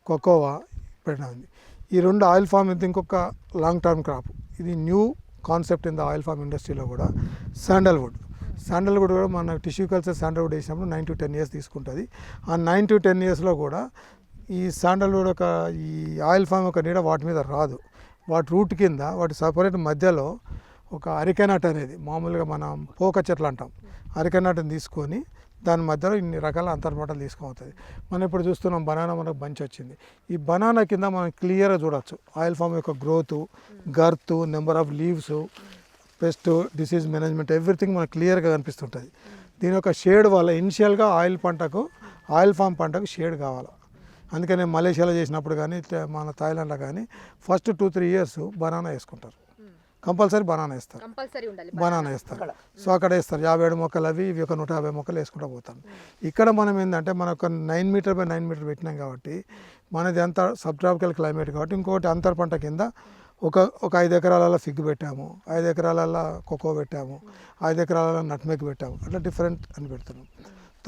కోకోవా పెట్టింది. ఈ రెండు ఆయిల్ ఫామ్ ఇది ఇంకొక లాంగ్ టర్మ్ క్రాప్. ఇది new concept in the oil palm ఇండస్ట్రీలో కూడా. శాండల్వుడ్ కూడా మన టిష్యూ కల్చర్ శాండల్వుడ్ వేసినప్పుడు 9 to 10 years తీసుకుంటుంది. ఆ 9 to 10 yearsలో కూడా ఈ శాండల్వుడ్ ఈ ఆయిల్ ఫామ్ ఒక నీడ వాటి మీద రాదు. వాటి రూట్ కింద వాటి సపరేట్ మధ్యలో ఒక అరికెనట్ అనేది, మామూలుగా మనం పోక చెట్లు అంటాం, అరికెనట్ని తీసుకొని దాని మధ్యలో ఇన్ని రకాల అంతర్మాటలు తీసుకుపోతుంది. మనం ఇప్పుడు చూస్తున్నాం బనానా మనకు బంచ్ వచ్చింది. ఈ బనానా కింద మనం క్లియర్గా చూడవచ్చు ఆయిల్ ఫామ్ యొక్క growth, girth, number of leaves, pest, disease management, everything మనకు క్లియర్గా కనిపిస్తుంటుంది. దీని యొక్క షేడ్ వల్ల ఇనిషియల్గా ఆయిల్ ఫామ్ పంటకు షేడ్ కావాలి. అందుకనే మలేషియాలో చేసినప్పుడు కానీ మన థాయిలాండ్లో కానీ ఫస్ట్ 2-3 years బనానా వేసుకుంటారు. కంపల్సరీ బనానా వేస్తారు. సో అక్కడ వేస్తారు 57 మొక్కలు, అవి ఇవి ఒక 150 మొక్కలు వేసుకుంటూ పోతాం. ఇక్కడ మనం ఏంటంటే మనకు ఒక 9 meter by 9 meter పెట్టినాం కాబట్టి మనది అంత సబ్ ట్రాపికల్ క్లైమేట్ కాబట్టి ఇంకొకటి అంతర్ పంట కింద ఒక 5 ఎకరాలలో ఫిగ్ పెట్టాము, 5 ఎకరాలలో కోకో పెట్టాము, 5 ఎకరాలలో నట్మెగ్ పెట్టాము. అట్లా డిఫరెంట్ అని పెడుతున్నాం.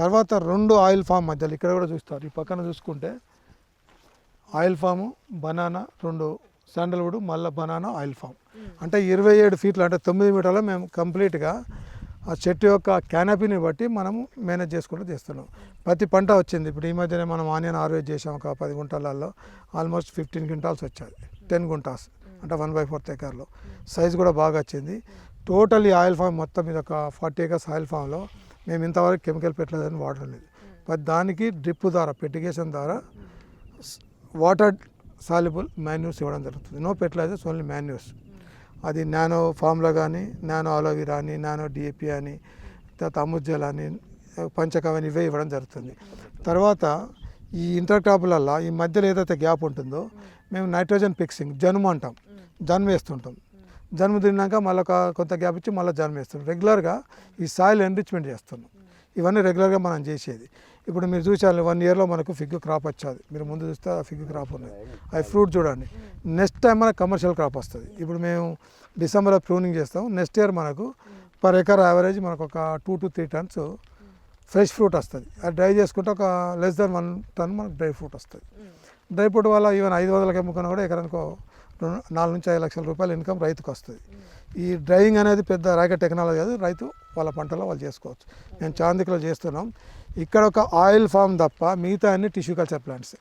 తర్వాత 2 ఆయిల్ ఫామ్ మధ్యలో ఇక్కడ కూడా చూస్తారు. ఈ పక్కన చూసుకుంటే ఆయిల్ ఫాము, బనానా, 2 శాండల్వుడ్, మళ్ళీ బనానా, ఆయిల్ ఫామ్. అంటే 27 feet అంటే 9 మీటర్లో మేము కంప్లీట్గా ఆ చెట్టు యొక్క క్యానపీని బట్టి మనము మేనేజ్ చేసుకుంటూ చేస్తున్నాం. ప్రతి పంట వచ్చింది. ఇప్పుడు ఈ మధ్యనే మనం ఆనియన్ హార్వెస్ట్ చేసాం. ఒక 10 గుంటలలో ఆల్మోస్ట్ 15 quintals వచ్చాయి. 10 గుంటాస్ అంటే 1/4 ఎకర్లో. సైజ్ కూడా బాగా వచ్చింది. టోటల్ ఈ ఆయిల్ ఫామ్ మొత్తం ఇది ఒక 40 acres ఆయిల్ ఫామ్లో మేము ఇంతవరకు కెమికల్ ఫెర్టిలైజర్ని వాడడం లేదు. దానికి డ్రిప్ ద్వారా, ఫెర్టిగేషన్ ద్వారా వాటర్ సాల్యుబుల్ మాన్యూర్స్ ఇవ్వడం జరుగుతుంది. No fertilizers, only manures. అది నానో ఫార్ములా కానీ, నానో అలోవెరా అని, నానో డిఏపి అని, తర్వాత అముజ్జల్ అని, పంచకవని ఇవే ఇవ్వడం జరుగుతుంది. తర్వాత ఈ ఇంటర్ క్రాపులల్లో ఈ మధ్యలో ఏదైతే గ్యాప్ ఉంటుందో మేము నైట్రోజన్ ఫిక్సింగ్, జనుము అంటాం, జన్మ వేస్తుంటాం. జన్మ తిన్నాక మళ్ళీ కొంత గ్యాప్ ఇచ్చి మళ్ళీ జన్మ వేస్తున్నాం. రెగ్యులర్గా ఈ సాయిల్ ఎన్రిచ్మెంట్ చేస్తున్నాం. ఇవన్నీ రెగ్యులర్గా మనం చేసేది. ఇప్పుడు మీరు చూసారు 1 yearలో మనకు ఫిగ్ క్రాప్ వచ్చేది. మీరు ముందు చూస్తే ఆ ఫిగ్ క్రాప్ ఉన్నది. ఆ ఫ్రూట్ చూడండి. నెక్స్ట్ టైం మనకు కమర్షియల్ క్రాప్ వస్తుంది. ఇప్పుడు మేము డిసెంబర్లో ప్రూనింగ్ చేస్తాం. నెక్స్ట్ ఇయర్ మనకు పర్ ఎకర్ యావరేజ్ మనకు ఒక 2 to 3 tons ఫ్రెష్ ఫ్రూట్ వస్తుంది. అది డ్రై చేసుకుంటే ఒక less than 1 ton మనకు డ్రై ఫ్రూట్ వస్తుంది. డ్రై ఫ్రూట్ వల్ల ఈవెన్ 500 అమ్ముకున్నా కూడా ఎకరానికి 4 నుంచి 5 లక్షల రూపాయల ఇన్కమ్ రైతుకు వస్తుంది. ఈ డ్రైయింగ్ అనేది పెద్ద రాకెట్ టెక్నాలజీ కాదు. రైతు వాళ్ళ పంటలో వాళ్ళు చేసుకోవచ్చు. మేము చాందికలో చేస్తున్నాం. ఇక్కడ ఒక ఆయిల్ ఫామ్ తప్ప మిగతా అన్ని టిష్యూ కల్చర్ ప్లాంట్స్.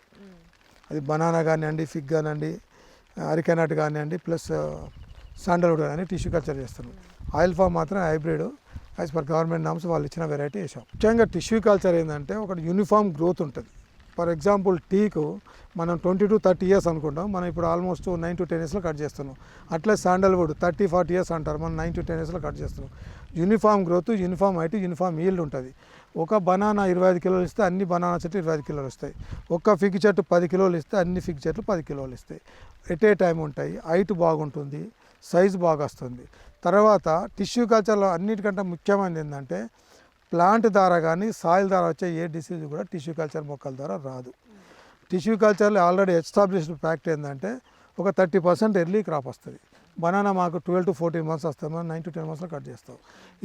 అది బనానా కానివ్వండి, ఫిగ్ కానివ్వండి, అరికెనట్ కానివ్వండి, ప్లస్ శాండల్వుడ్ కానీ టిష్యూ కల్చర్ చేస్తున్నాం. ఆయిల్ ఫామ్ మాత్రం hybrid as per government norms వాళ్ళు ఇచ్చిన వెరైటీ వేసాం. ముఖ్యంగా టిష్యూ కల్చర్ ఏంటంటే ఒకటి యూనిఫామ్ గ్రోత్ ఉంటుంది. ఫర్ ఎగ్జాంపుల్ టీకు మనం 20 to 30 years అనుకుంటాం. మనం ఇప్పుడు ఆల్మోస్ట్ 9 to 10 yearsలో కట్ చేస్తున్నాం. అట్లే శాండల్వుడ్ 30-40 years అంటారు, మనం 9 to 10 yearsలో కట్ చేస్తున్నాం. Uniform growth, uniform height, uniform yield ఉంటుంది. ఒక బనానా 25 kilos ఇస్తే అన్ని బనానా చెట్లు 25 kilos వస్తాయి. ఒక్క ఫిగ్ చెట్టు 10 kilos ఇస్తే అన్ని ఫిగ్ చెట్లు 10 kilos ఇస్తాయి. ఎట్ ఏ టైం ఉంటాయి. హైట్ బాగుంటుంది, సైజ్ బాగా వస్తుంది. తర్వాత టిష్యూ కల్చర్లో అన్నిటికంటే ముఖ్యమైనది ఏంటంటే ప్లాంట్ ద్వారా కానీ సాయిల్ ద్వారా వచ్చే ఏ డిసీజ్ కూడా టిష్యూ కల్చర్ మొక్కల ద్వారా రాదు. టిష్యూ కల్చర్లో ఆల్రెడీ ఎస్టాబ్లిష్డ్ ఫ్యాక్ట్ ఏంటంటే ఒక 30% ఎర్లీ క్రాప్ వస్తుంది. బనానా మాకు 12 to 14 months వస్తాం, మనం 9 to 10 monthsలో కట్ చేస్తాం.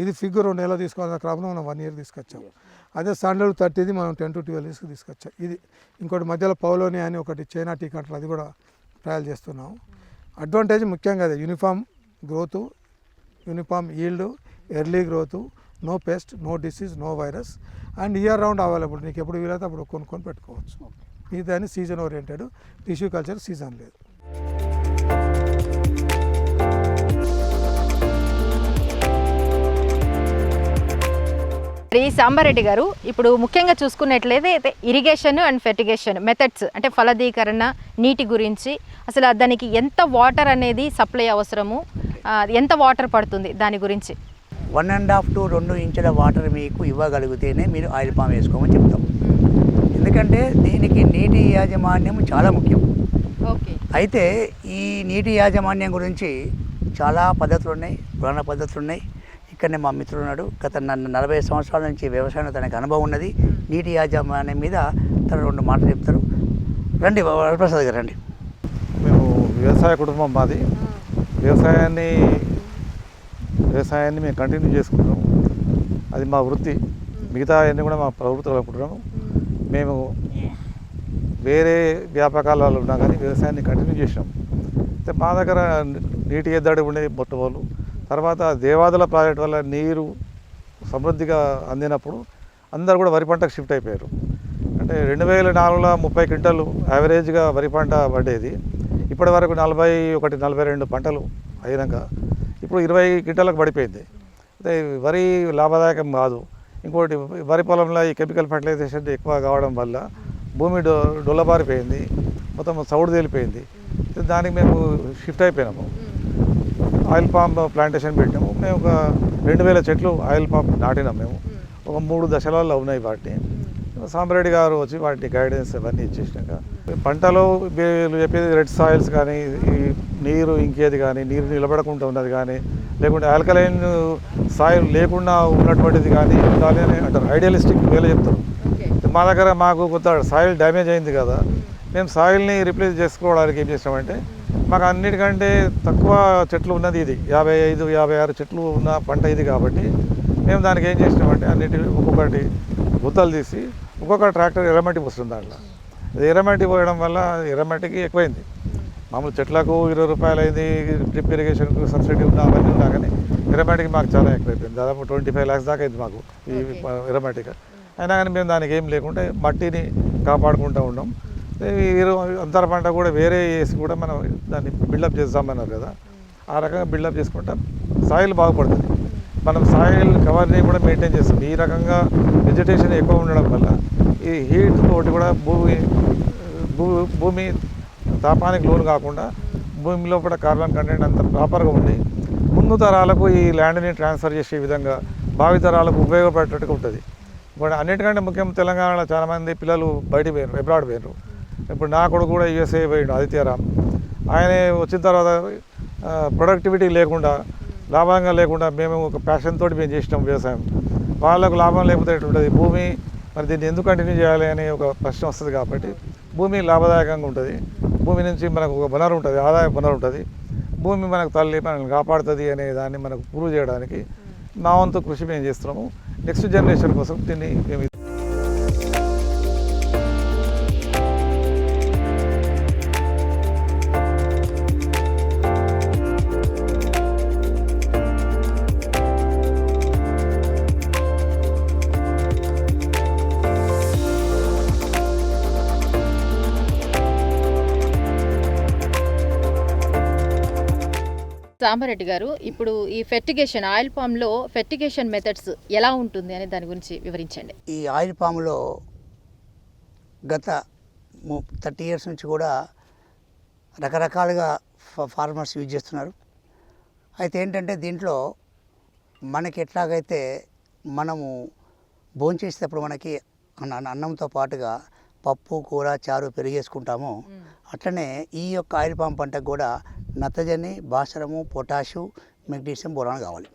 ఇది ఫిగ్ 2 నెలలు తీసుకోవాల్సిన క్రాప్ను మనం 1 year తీసుకొచ్చాం. అదే శాండల్ 30 మనం 10 to 12 yearsకి తీసుకొచ్చాం. ఇది ఇంకోటి మధ్యలో పౌలోని అని ఒకటి చైనా టీ కంట్రీ, అది కూడా ట్రయల్ చేస్తున్నాం. అడ్వాంటేజ్ ముఖ్యంగా అదే uniform growth, uniform yield, early growth, no pest, no disease, no virus and year round available. నీకు ఎప్పుడు వీలైతే అప్పుడు కొనుక్కొని పెట్టుకోవచ్చు. ఇది season oriented, tissue culture season లేదు. ఈ సాంబారెడ్డి గారు ఇప్పుడు ముఖ్యంగా చూసుకున్నట్లయితే ఇరిగేషన్ అండ్ ఫెర్టిగేషన్ మెథడ్స్ అంటే ఫలదీకరణ, నీటి గురించి అసలు దానికి ఎంత వాటర్ అనేది సప్లై అవసరము, ఎంత వాటర్ పడుతుంది దాని గురించి 1.5 to 2 ఇంచుల వాటర్ మీకు ఇవ్వగలిగితేనే మీరు ఆయిల్ పామ్ వేసుకోమని చెప్తాం. ఎందుకంటే దీనికి నీటి యాజమాన్యం చాలా ముఖ్యం. ఓకే. అయితే ఈ నీటి యాజమాన్యం గురించి చాలా పద్ధతులు ఉన్నాయి, పురాణ పద్ధతులు ఉన్నాయి. ఇక్కడనే మా మిత్రుడు ఉన్నాడు, గత 40 సంవత్సరాల నుంచి వ్యవసాయంలో తనకు అనుభవం ఉన్నది. నీటి యాజమాన్యం మీద తను 2 మాటలు చెప్తారు. రండి వరప్రసాద్ గారు రండి. మేము వ్యవసాయ కుటుంబం మాది. వ్యవసాయాన్ని మేము కంటిన్యూ చేసుకుంటాము. అది మా వృత్తి. మిగతా అన్నీ కూడా మా ప్రభుత్వం అనుకుంటున్నాము. మేము వేరే వ్యాపకాలలో ఉన్నా కానీ వ్యవసాయాన్ని కంటిన్యూ చేసినాం. అయితే మా దగ్గర నీటి ఎద్దడి ఉండేది మొట్టమొదలు. తర్వాత దేవాదుల ప్రాజెక్ట్ వల్ల నీరు సమృద్ధిగా అందినప్పుడు అందరూ కూడా వరి పంటకు షిఫ్ట్ అయిపోయారు. అంటే 2004లో 30 క్వింటాలు యావరేజ్గా వరి పంట పడేది. ఇప్పటి వరకు 41, 42 పంటలు అయినాక ఇప్పుడు 20 క్వింటాలకు పడిపోయింది. అయితే వరి లాభదాయకం కాదు. ఇంకోటి వరి పొలంలో ఈ కెమికల్ ఫర్టిలైజేషన్ ఎక్కువ కావడం వల్ల భూమి డొల్లబారిపోయింది, మొత్తం సౌడు తేలిపోయింది. దానికి మేము షిఫ్ట్ అయిపోయినాము. ఆయిల్ పామ్ ప్లాంటేషన్ పెట్టాము. మేము ఒక 2000 చెట్లు ఆయిల్ పామ్ నాటినాం. మేము ఒక 3 దశలలో ఉన్నాయి. వాటిని సాంబరెడ్డి గారు వచ్చి వాటిని గైడెన్స్ అవన్నీ ఇచ్చేసినాక పంటలో వీళ్ళు చెప్పేది రెడ్ సాయిల్స్ కానీ, ఈ నీరు ఇంకేది కానీ, నీరు నిలబడకుండా ఉన్నది కానీ, లేకుంటే ఆల్కలైన్ సాయిల్ లేకుండా ఉన్నటువంటిది కానీ ఉండాలి అని అంటారు. ఐడియలిస్టిక్ వేలో చెప్తారు. మా దగ్గర మాకు కొంత సాయిల్ డ్యామేజ్ అయింది కదా, మేము సాయిల్ని రీప్లేస్ చేసుకోవడానికి ఏం చేసినామంటే, మాకు అన్నిటికంటే తక్కువ చెట్లు ఉన్నది ఇది, 55, 56 చెట్లు ఉన్న పంట ఇది కాబట్టి మేము దానికి ఏం చేసినామంటే అన్నిటి ఒక్కొక్కటి గుత్తలు తీసి ఒక్కొక్క ట్రాక్టర్ ఎర్రమట్టి పోస్తుంది. దాంట్లో ఎర్రమట్టి పోయడం వల్ల ఎర్రమట్టికి ఎక్కువైంది. మామూలు చెట్లకు 20 రూపాయలు అయింది, డ్రిప్ ఇరిగేషన్కు సబ్సిడీ ఉన్నా అవన్నీ ఉన్నా కానీ ఎర్రమట్టికి మాకు చాలా ఎక్కువైపోయింది. దాదాపు 25 lakhs దాకా అయింది మాకు ఈ ఎర్రమట్టికి. అయినా కానీ మేము దానికి ఏం లేకుంటే మట్టిని కాపాడుకుంటూ ఉన్నాం. అంతర పంట కూడా వేరే వేసి కూడా మనం దాన్ని బిల్డప్ చేద్దామన్నారు కదా, ఆ రకంగా బిల్డప్ చేసుకుంటాం. సాయిల్ బాగుపడుతుంది. మనం సాయిల్ కవర్ని కూడా మెయింటైన్ చేస్తాం. ఈ రకంగా వెజిటేషన్ ఎక్కువ ఉండడం వల్ల ఈ హీట్ తోటి కూడా భూమి తాపానికి లోను కాకుండా భూమిలో కూడా కార్బన్ కంటెంట్ అంత ప్రాపర్గా ఉండి ముందు తరాలకు ఈ ల్యాండ్ని ట్రాన్స్ఫర్ చేసే విధంగా భావి తరాలకు ఉపయోగపడేటట్టుగా ఉంటుంది. ఇప్పుడు అన్నిటికంటే ముఖ్యం తెలంగాణలో చాలామంది పిల్లలు బయటికి పోయారు, అబ్రాడ్ పోయారు. ఇప్పుడు నా కొడుకు కూడా యూఎస్ఏ పోయాడు, ఆదిత్యరామ్. ఆయన వచ్చిన తర్వాత ప్రొడక్టివిటీ లేకుండా, లాభంగా లేకుండా మేము ఒక ప్యాషన్ తోటి మేము చేసినాం వ్యవసాయం. వాళ్ళకు లాభం లేకపోతే ఎట్లుంటుంది భూమి, మరి దీన్ని ఎందుకు కంటిన్యూ చేయాలి అనే ఒక ప్రశ్న వస్తుంది. కాబట్టి భూమి లాభదాయకంగా ఉంటుంది. భూమి నుంచి మనకు ఒక వనరు ఉంటుంది, ఆదాయ వనరు ఉంటుంది. భూమి మనకు తల్లి, మనల్ని కాపాడుతుంది అనే దాన్ని మనకు ప్రూవ్ చేయడానికి నా వంతు కృషి మేము చేస్తున్నాము. నెక్స్ట్ జనరేషన్ కోసం దీన్ని మేము సాంబారెడ్డి గారు, ఇప్పుడు ఈ ఫెర్టిగేషన్ ఆయిల్ పామ్లో ఫెర్టిగేషన్ మెథడ్స్ ఎలా ఉంటుంది అనే దాని గురించి వివరించండి. ఈ ఆయిల్ పామ్లో గత 30 years నుంచి కూడా రకరకాలుగా ఫార్మర్స్ యూజ్ చేస్తున్నారు. అయితే ఏంటంటే దీంట్లో మనకి ఎట్లాగైతే మనము భోంచేసేటప్పుడు మనకి అన్నంతో పాటుగా పప్పు, కూర, చారు పెరిగేసుకుంటామో అట్లనే ఈ యొక్క ఆయిల్ పామ్ పంటకు కూడా నత్రజని, భాస్వరము, పొటాషు, మెగ్నీషియం, బోరాన్ కావాలి.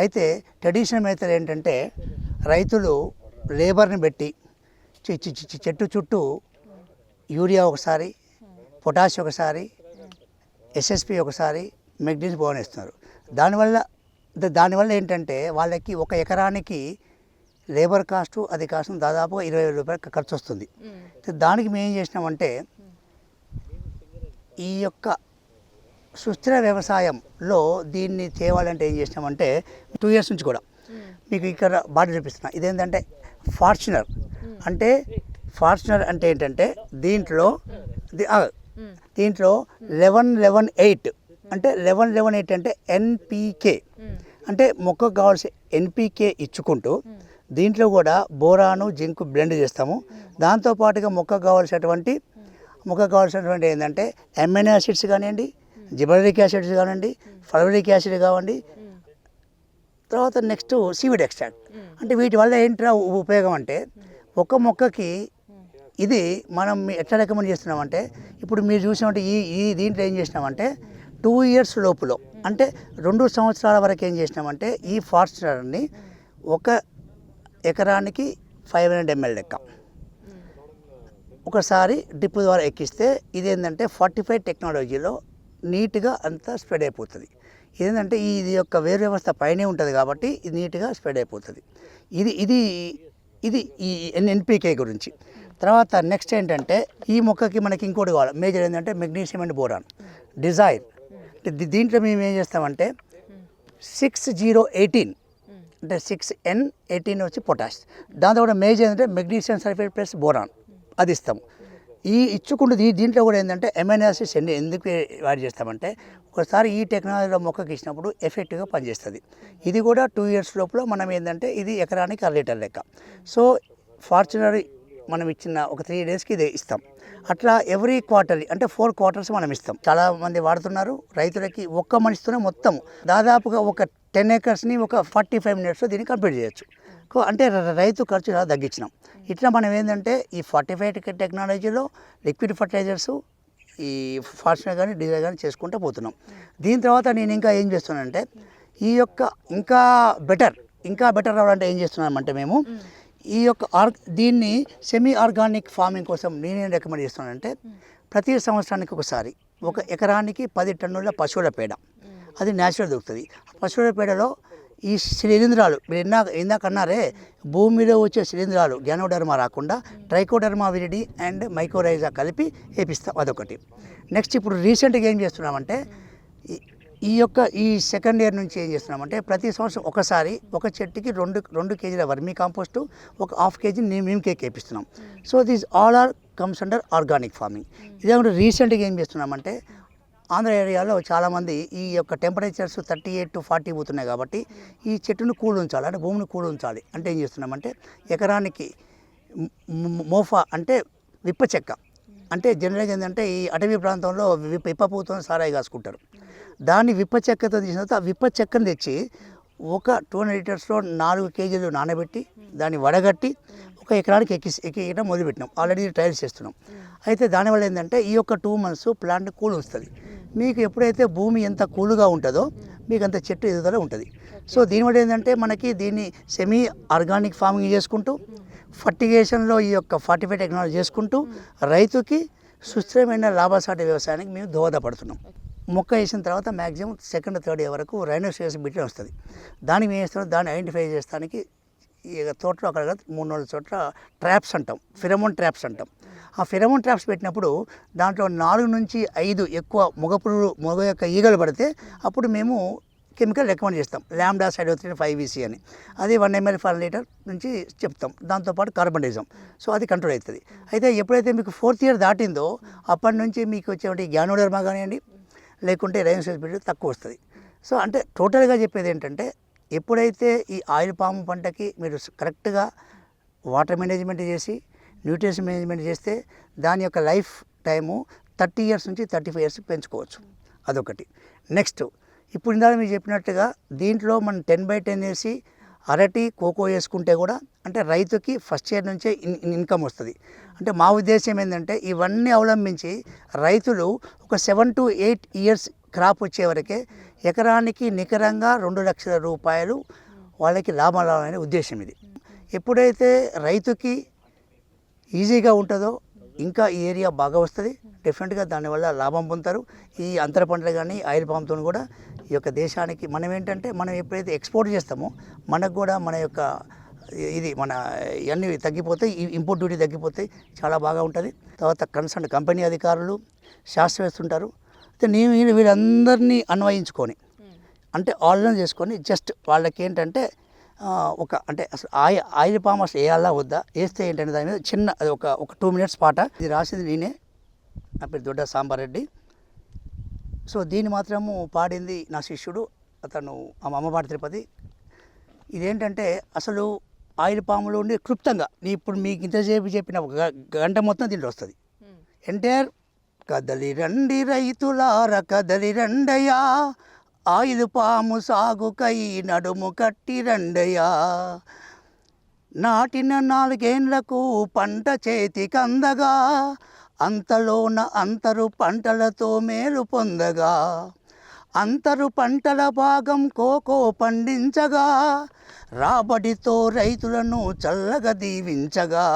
అయితే ట్రెడిషనల్ మెథడ్ ఏంటంటే రైతులు లేబర్ని పెట్టి చెట్టు చుట్టూ యూరియా ఒకసారి, పొటాష్ ఒకసారి, ఎస్ఎస్పి ఒకసారి, మెగ్నీషియం, బోరాన్ ఇస్తున్నారు. దానివల్ల ఏంటంటే వాళ్ళకి 1 ఎకరానికి లేబర్ కాస్టు, అది కాస్ట్ దాదాపుగా 20,000 రూపాయలు ఖర్చు వస్తుంది. దానికి మేము ఏం చేసినామంటే ఈ యొక్క సుస్థిర వ్యవసాయంలో దీన్ని చేయాలంటే ఏం చేసినామంటే 2 years నుంచి కూడా మీకు ఇక్కడ బాడీ చూపిస్తున్నా. ఇదేంటంటే ఫార్చునర్ అంటే ఏంటంటే దీంట్లో 11-11-8 అంటే 11-11-8 అంటే ఎన్పికే అంటే మొక్కకు కావాల్సిన ఎన్పికే ఇచ్చుకుంటూ దీంట్లో కూడా బోరాను జింక్ బ్లెండ్ చేస్తాము. దాంతోపాటుగా మొక్కకు కావాల్సినటువంటి ఏంటంటే అమైనో యాసిడ్స్ కానివ్వండి, జిబరెలిక్ యాసిడ్స్ కానివ్వండి, ఫల్వరిక్ యాసిడ్ కావండి, తర్వాత నెక్స్ట్ సీవిడ్ ఎక్స్ట్రాక్ట్. అంటే వీటి వల్ల ఏంటి ఉపయోగం అంటే ఒక మొక్కకి ఇది మనం ఎట్లా రికమెండ్ చేస్తున్నామంటే ఇప్పుడు మీరు చూసినట్టు ఈ దీంట్లో ఏం చేసినామంటే 2 years లోపులో అంటే 2 సంవత్సరాల వరకు ఏం చేసినామంటే ఈ ఫార్చునర్ని 1 ఎకరానికి 500 ml లెక్క ఒకసారి డ్రిప్ ద్వారా ఎక్కిస్తే ఇదేంటంటే 45 టెక్నాలజీలో నీట్గా అంతా స్ప్రెడ్ అయిపోతుంది. ఏంటంటే ఇది యొక్క వేరు వ్యవస్థ పైనే ఉంటుంది కాబట్టి ఇది నీట్గా స్ప్రెడ్ అయిపోతుంది. ఇది ఈ ఎన్పికే గురించి. తర్వాత నెక్స్ట్ ఏంటంటే ఈ మొక్కకి మనకి ఇంకోటి కావాలి మేజర్ ఏంటంటే మెగ్నీషియం అండ్ బోరాన్ డిజైర్. దీంట్లో మేము ఏం చేస్తామంటే 6018 అంటే 6N18 వచ్చి పొటాష్. దాంతో కూడా మేజర్ ఏంటంటే మెగ్నీషియం సల్ఫేట్ ప్లస్ బోరాన్ అది ఇస్తాము. ఈ ఇచ్చుకుంటూ దీంట్లో కూడా ఏంటంటే అమైనో యాసిడ్స్ ఎందుకు యాడ్ చేస్తామంటే ఒకసారి ఈ టెక్నాలజీలో మొక్కకి ఇచ్చినప్పుడు ఎఫెక్టివ్గా పనిచేస్తుంది. ఇది కూడా 2 years లోపల మనం ఏంటంటే ఇది ఎకరానికి 1 లీటర్ లెక్క. సో ఫార్చునర్ మనం ఇచ్చిన ఒక 3 daysకి ఇది ఇస్తాం. అట్లా ఎవ్రీ క్వార్టర్లీ అంటే 4 quarters మనం ఇస్తాం. చాలామంది వాడుతున్నారు. రైతులకి ఒక్క మనిషితోనే మొత్తం దాదాపుగా ఒక 10 acresని ఒక 45 minutesలో దీన్ని కంప్లీట్ చేయొచ్చు. అంటే రైతు ఖర్చు చాలా తగ్గించినాం. ఇట్లా మనం ఏంటంటే ఈ 45 టెక్నాలజీలో లిక్విడ్ ఫర్టిలైజర్స్ ఈ ఫార్చునర్ కానీ డీజిల్ కానీ చేసుకుంటూ పోతున్నాం. దీని తర్వాత నేను ఇంకా ఏం చేస్తున్నానంటే ఈ యొక్క ఇంకా బెటర్ అవ్వాలంటే ఏం చేస్తున్నామంటే మేము ఈ యొక్క దీన్ని సెమీ ఆర్గానిక్ ఫార్మింగ్ కోసం నేనేం రికమెండ్ చేస్తున్నానంటే ప్రతి సంవత్సరానికి ఒకసారి 1 ఎకరానికి 10 టన్నుల పశువుల పేడ అది న్యాచురల్ దొరుకుతుంది. పశువుల పేడలో ఈ శిలీంధ్రాలు మీరు ఇందాక అన్నారే భూమిలో వచ్చే శిలీంధ్రాలు గ్యానోడర్మా రాకుండా ట్రైకోడర్మా విరిడి అండ్ మైకోరైజా కలిపి వేపిస్తాం. అదొకటి. నెక్స్ట్ ఇప్పుడు రీసెంట్గా ఏం చేస్తున్నామంటే ఈ సెకండ్ ఇయర్ నుంచి ఏం చేస్తున్నామంటే ప్రతి సంవత్సరం ఒకసారి ఒక చెట్టుకి 2 kgs vermicompost 1/2 kg neem cake వేపిస్తున్నాం. So these all comes under organic farming. ఇదే రీసెంట్గా ఏం చేస్తున్నామంటే ఆంధ్ర ఏరియాలో చాలామంది ఈ యొక్క టెంపరేచర్స్ 38 to 40 పోతున్నాయి కాబట్టి ఈ చెట్టును కూల్ ఉంచాలి అంటే భూమిని కూల్ ఉంచాలి అంటే ఏం చేస్తున్నామంటే ఎకరానికి మోఫా అంటే విప్ప చెక్క అంటే జనరల్గా ఏంటంటే ఈ అటవీ ప్రాంతంలో విప్ప పూతో సారాయి కాసుకుంటారు. దాన్ని విప్ప చెక్కతో తీసిన తర్వాత ఆ విప్ప చెక్కను తెచ్చి ఒక 200 లీటర్స్లో 4 kgs నానబెట్టి దాన్ని వడగట్టి 1 ఎకరానికి ఎక్కియడం మొదలుపెట్టినాం. ఆల్రెడీ ట్రయల్స్ చేస్తున్నాం. అయితే దానివల్ల ఏంటంటే ఈ యొక్క 2 months ప్లాంట్ కూల్ వస్తుంది. మీకు ఎప్పుడైతే భూమి ఎంత కూల్గా ఉంటుందో మీకు అంత చెట్టు ఎదుగుదల ఉంటుంది. సో దీనివల్ల ఏంటంటే మనకి దీన్ని సెమీ ఆర్గానిక్ ఫార్మింగ్ చేసుకుంటూ ఫర్టిగేషన్లో ఈ యొక్క 45 టెక్నాలజీ చేసుకుంటూ రైతుకి సుస్థిరమైన లాభసాటి వ్యవసాయానికి మేము దోహదపడుతున్నాం. మొక్క వేసిన తర్వాత మ్యాక్సిమం 2nd, 3rd year వరకు రైనోసియస్ బిట్ వస్తుంది. దానికి మేము వేస్తున్నాం. దాన్ని ఐడెంటిఫై చేస్తానికి ఇక తోటలో అక్కడ 3-4 చోట్ల ట్రాప్స్ అంటాం, ఫిరమోన్ ట్రాప్స్ అంటాం. ఆ ఫిరమోన్ ట్రాప్స్ పెట్టినప్పుడు దాంట్లో 4 నుంచి 5 ఎక్కువ మొగ యొక్క ఈగలు పడితే అప్పుడు మేము కెమికల్ రికమెండ్ చేస్తాం. లాంబ్డా సైడోథ్రిన్ 5VC అని అది 1 ml per liter నుంచి చెప్తాం. దాంతోపాటు కార్బన్డైజం. సో అది కంట్రోల్ అవుతుంది. అయితే ఎప్పుడైతే మీకు 4th year దాటిందో అప్పటి నుంచి మీకు వచ్చేటువంటి గ్యానోడర్మా కానివ్వండి లేకుంటే రైనోసియస్ బిట్ తక్కువ వస్తుంది. సో అంటే టోటల్గా చెప్పేది ఏంటంటే ఎప్పుడైతే ఈ ఆయిల్ పామ్ పంటకి మీరు కరెక్ట్గా వాటర్ మేనేజ్మెంట్ చేసి న్యూట్రిషన్ మేనేజ్మెంట్ చేస్తే దాని యొక్క లైఫ్ టైము 30 years నుంచి 35 years పెంచుకోవచ్చు. అదొకటి. నెక్స్ట్ ఇప్పుడు ఇందాక మీరు చెప్పినట్టుగా దీంట్లో మనం 10/10 వేసి అరటి కోకో వేసుకుంటే కూడా అంటే రైతుకి ఫస్ట్ ఇయర్ నుంచే ఇన్కమ్ వస్తుంది. అంటే మా ఉద్దేశం ఏంటంటే ఇవన్నీ అవలంబించి రైతులు ఒక 7 to 8 years క్రాప్ వచ్చే వరకే ఎకరానికి నికరంగా 2 లక్షల రూపాయలు వాళ్ళకి లాభం రావాలనే ఉద్దేశం ఇది. ఎప్పుడైతే రైతుకి ఈజీగా ఉంటుందో ఇంకా ఈ ఏరియా బాగా వస్తుంది. డెఫినెట్గా దానివల్ల లాభం పొందుతారు. ఈ అంతర పంటలు కానీ ఆయిల్ పామ్తో కూడా ఈ యొక్క దేశానికి మనం ఏంటంటే మనం ఎప్పుడైతే ఎక్స్పోర్ట్ చేస్తామో మనకు కూడా మన యొక్క ఇది మన ఇవన్నీ తగ్గిపోతాయి, ఇంపోర్ట్ డ్యూటీ తగ్గిపోతాయి, చాలా బాగా ఉంటుంది. తర్వాత కన్సర్న్ కంపెనీ అధికారులు శాస్త్రవేత్తలు ఉంటారు. అయితే నేను వీళ్ళందరినీ అన్వయించుకొని అంటే ఆలోచన చేసుకొని జస్ట్ వాళ్ళకి ఏంటంటే అంటే అసలు ఆయిల్ పామ్ అసలు వేయాలా వద్దా, వేస్తే ఏంటంటే దాని మీద చిన్న అది ఒక 2 minutes పాట. ఇది రాసింది నేనే, నా పేరు దొడ్డ సాంబారెడ్డి. సో దీన్ని మాత్రము పాడింది నా శిష్యుడు, అతను అమ్మపాటి తిరుపతి. ఇదేంటంటే అసలు ఆయిల్ పాములో ఉండి క్లుప్తంగా ఇప్పుడు మీకు ఇంతసేపు చెప్పిన ఒక గంట మొత్తం దీంట్లో వస్తుంది. ఎంటైర్ కదలి రండి రైతులార కదలి రండయ్యా, ఆయిల్ పాము సాగుకై నడుము కట్టి రండయ్యా, నాటిన 4 ఏళ్లకు పంట చేతికందగా, అంతలోన అంతరు పంటలతో మేలు పొందగా, అంతరు పంటల భాగం కోకో పండించగా, రాబడితో రైతులను చల్లగా దీవించగా,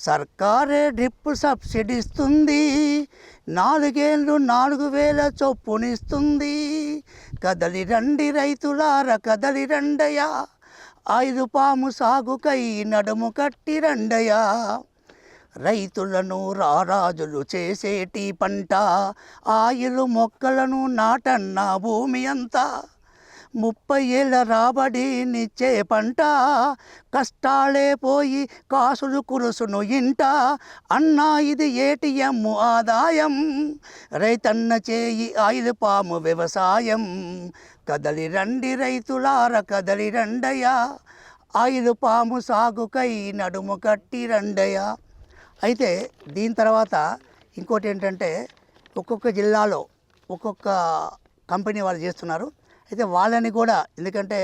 సర్కారే డ్రిప్ సబ్సిడీ ఇస్తుంది, 4 ఏళ్ళు 4,000 చొప్పునిస్తుంది. కదలి రండి రైతులార కదలి రండయ్యా, ఆయిల్ పాము సాగుకై నడుము కట్టి రండయ్యా, రైతులను రారాజులు చేసేటి పంట, ఆయిల్ మొక్కలను నాటన్న భూమి అంతా, 30 ఏళ్ళ రాబడినిచ్చే పంట, కష్టాలే పోయి కాసులు కురుసును ఇంట, అన్నా ఇది ఏటీఎం ఆదాయం, రైతన్న చేయి ఆయిల్ పాము వ్యవసాయం. కదలి రండి రైతులార కదలి రండయ్యా, ఆయిల్ పాము సాగుకై నడుము కట్టి రండయ్యా. అయితే దీని తర్వాత ఇంకోటి ఏంటంటే ఒక్కొక్క జిల్లాలో ఒక్కొక్క కంపెనీ వాళ్ళు చేస్తున్నారు. అయితే వాళ్ళని కూడా, ఎందుకంటే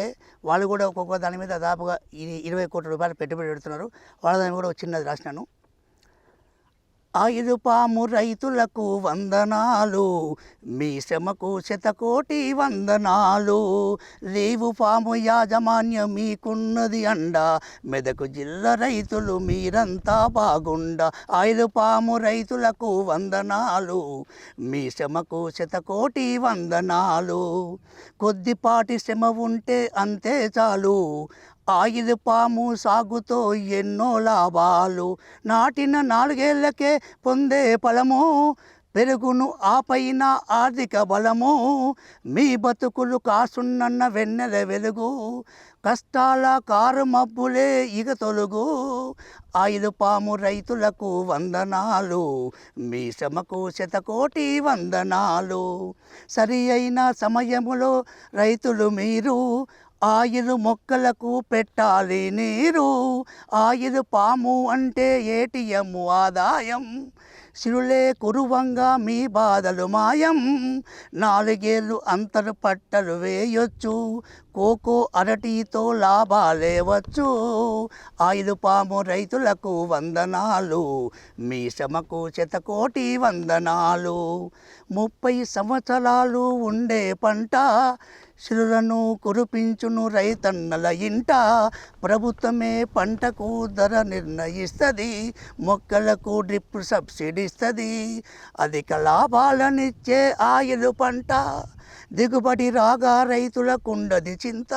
వాళ్ళు కూడా ఒక్కొక్క దాని మీద దాదాపుగా 20 కోట్ల రూపాయలు పెట్టుబడి పెడుతున్నారు. వాళ్ళ దాన్ని కూడా చిన్నది రాసినాను. ఆయిల్ పాము రైతులకు వందనాలు, మీ శ్రమకు 100 కోటి వందనాలు, రేవు పాము యాజమాన్యం మీకున్నది అండ, మెదకు జిల్లా రైతులు మీరంతా బాగుండా. ఆయిల్ పాము రైతులకు వందనాలు, మీ శ్రమకు 100 కోటి వందనాలు, కొద్దిపాటి శ్రమ ఉంటే అంతే చాలు, ఆయిల్ పాము సాగుతో ఎన్నో లాభాలు, నాటిన 4 ఏళ్లకే పొందే ఫలము, పెరుగును ఆపైన ఆర్థిక బలము, మీ బతుకులు కాసున్నన్న వెన్నెల వెలుగు, కష్టాల కారు మబ్బులే ఇక తొలుగు, ఆయిల్ పాము రైతులకు వందనాలు, మీ శ్రమకు 100 కోటి వందనాలు, సరి అయిన సమయములో రైతులు మీరు, ఆయిల్ మొక్కలకు పెట్టాలి నీరు, ఆయిల్ పాము అంటే ఏటీఎం ఆదాయం, సిరులే కురువంగా మీ బాధలు మాయం, 4 ఏళ్ళు అంతరు పట్టలు వేయొచ్చు, కోకో అరటితో లాభాలేవచ్చు, ఆయిల్ పాము రైతులకు వందనాలు, మీ శ్రమకు 100 కోటి వందనాలు, 30 సంవత్సరాలు ఉండే పంట, సిరులను కురిపించును రైతన్నల ఇంట, ప్రభుత్వమే పంటకు ధర నిర్ణయిస్తుంది, మొక్కలకు డ్రిప్ సబ్సిడీ ఇస్తుంది, అధిక లాభాలనిచ్చే ఆయిల్ పంట, దిగుబడి రాగా రైతులకుండది చింత,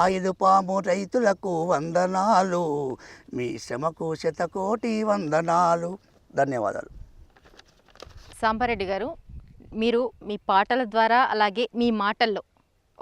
ఆయిల్ పాము రైతులకు వందనాలు, మీ శ్రమకు 100 కోటి వందనాలు. ధన్యవాదాలు. సాంబారెడ్డి గారు, మీరు మీ పాటల ద్వారా అలాగే మీ మాటల్లో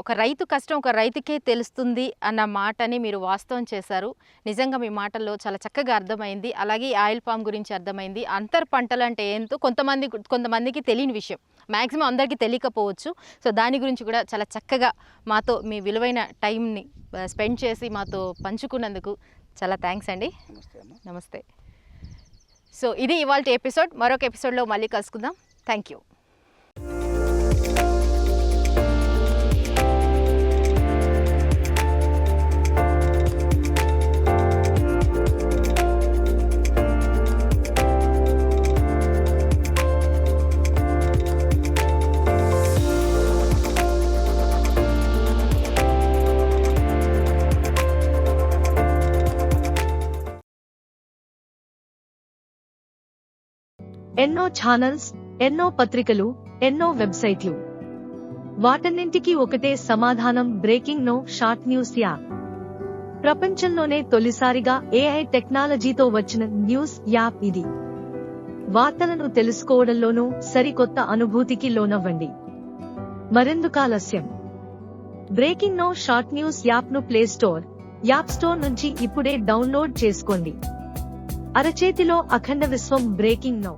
ఒక రైతు కష్టం ఒక రైతుకే తెలుస్తుంది అన్న మాటని మీరు వాస్తవం చేశారు. నిజంగా మీ మాటల్లో చాలా చక్కగా అర్థమైంది. అలాగే ఆయిల్ పామ్ గురించి అర్థమైంది. అంతర్ పంటలు అంటే ఏంటో కొంతమందికి తెలియని విషయం, మ్యాక్సిమం అందరికీ తెలియకపోవచ్చు. సో దాని గురించి కూడా చాలా చక్కగా మాతో మీ విలువైన టైంని స్పెండ్ చేసి మాతో పంచుకున్నందుకు చాలా థ్యాంక్స్ అండి. నమస్తే. సో ఇది ఇవాల్టి ఎపిసోడ్. మరొక ఎపిసోడ్లో మళ్ళీ కలుసుకుందాం. Thank you. ఎన్నో ఛానల్స్, ఎన్నో పత్రికలు, ఎన్నో వెబ్సైట్లు. వాటన్నింటికీ ఒకటే సమాధానం, breaking no short news app. ప్రపంచంలోనే తొలిసారిగా AI టెక్నాలజీతో వచ్చిన న్యూస్ యాప్ ఇది. వార్తలను తెలుసుకోవడంలోనూ సరికొత్త అనుభూతికి లోనవ్వండి. మరెందుకు ఆలస్యం? Breaking now short news app ను ప్లే స్టోర్, యాప్ స్టోర్ నుంచి ఇప్పుడే డౌన్లోడ్ చేసుకోండి. అరచేతిలో అఖండ విశ్వం బ్రేకింగ్ నౌ.